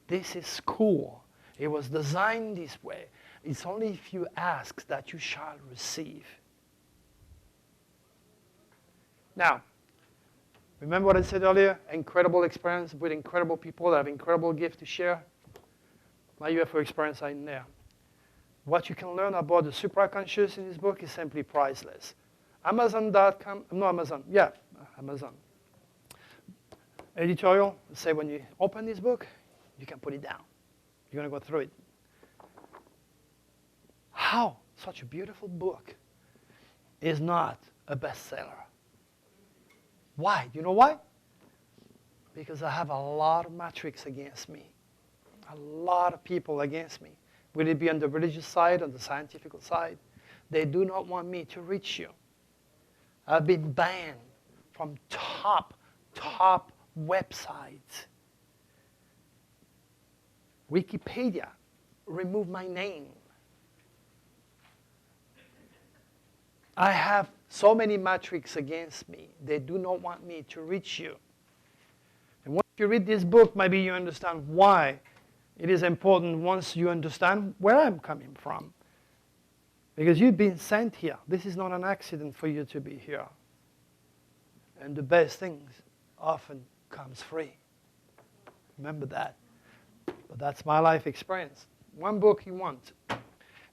[SPEAKER 1] This is cool. It was designed this way. It's only if you ask that you shall receive. Now, remember what I said earlier? Incredible experience with incredible people that have incredible gifts to share. My UFO experience are in there. What you can learn about the supraconscious in this book is simply priceless. Amazon.com, no Amazon, yeah, Amazon. Editorial, say when you open this book, you can put it down. You're going to go through it. How such a beautiful book is not a bestseller? Why? Do you know why? Because I have a lot of matrix against me. A lot of people against me. Will it be on the religious side, on the scientific side? They do not want me to reach you. I've been banned from top websites. Wikipedia removed my name. I have so many matrix against me. They do not want me to reach you. And once you read this book, maybe you understand why it is important once you understand where I'm coming from. Because you've been sent here. This is not an accident for you to be here. And the best things often comes free. Remember that. But that's my life experience. One book you want.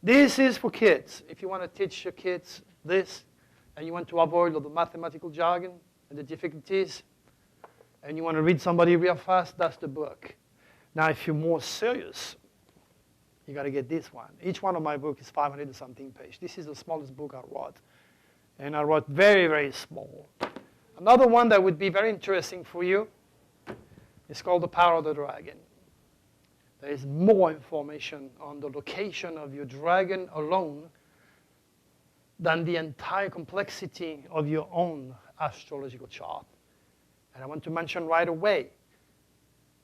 [SPEAKER 1] This is for kids. If you want to teach your kids this, and you want to avoid all the mathematical jargon and the difficulties, and you want to read somebody real fast, that's the book. Now, if you're more serious, you got to get this one. Each one of my books is 500 and something pages. This is the smallest book I wrote. And I wrote very, very small. Another one that would be very interesting for you is called The Power of the Dragon. There is more information on the location of your dragon alone than the entire complexity of your own astrological chart. And I want to mention right away,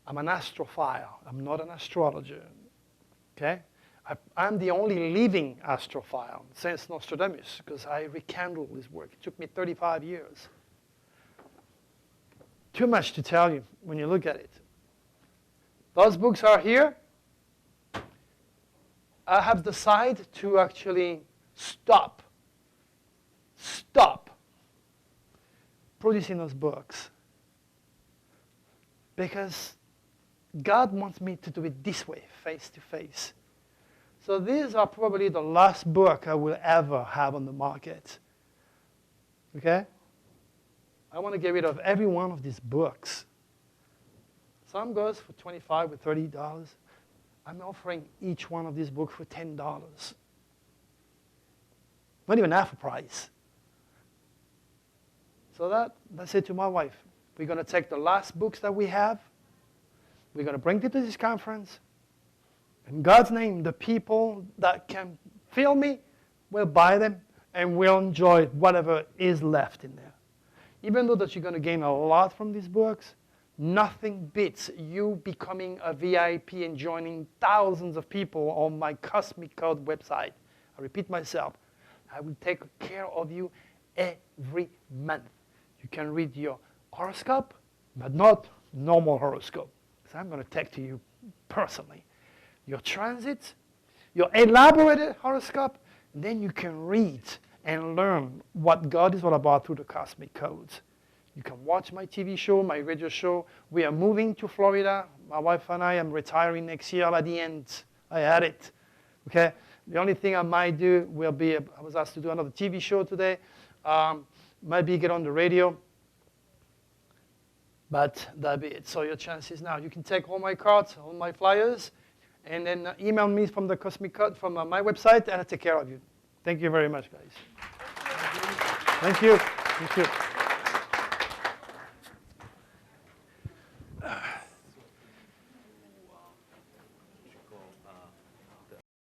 [SPEAKER 1] I'm an astrophile. I'm not an astrologer. Okay? I'm the only living astrophile since Nostradamus, because I rekindled his work. It took me 35 years. Too much to tell you when you look at it. Those books are here. I have decided to actually stop producing those books, because God wants me to do it this way, face to face. So these are probably the last book I will ever have on the market. Okay? I want to get rid of every one of these books. Some goes for $25 or $30. I'm offering each one of these books for $10. Not even half a price. So I said to my wife, we're going to take the last books that we have, we're going to bring them to this conference. In God's name, the people that can feel me will buy them and will enjoy whatever is left in there. Even though that you're going to gain a lot from these books, nothing beats you becoming a VIP and joining thousands of people on my Cosmic Code website. I repeat myself, I will take care of you every month. You can read your horoscope, but not normal horoscope. So I'm going to take to you personally your transits, your elaborated horoscope, and then you can read and learn what God is all about through the Cosmic Codes. You can watch my TV show, my radio show. We are moving to Florida. My wife and I am retiring next year at the end. I had it. Okay? The only thing I might do will be, I was asked to do another TV show today. Maybe get on the radio. But that'll be it. So your chances now. You can take all my cards, all my flyers, and then email me from the Cosmic Code, from my website, and I'll take care of you. Thank you very much, guys. Thank you. Thank you.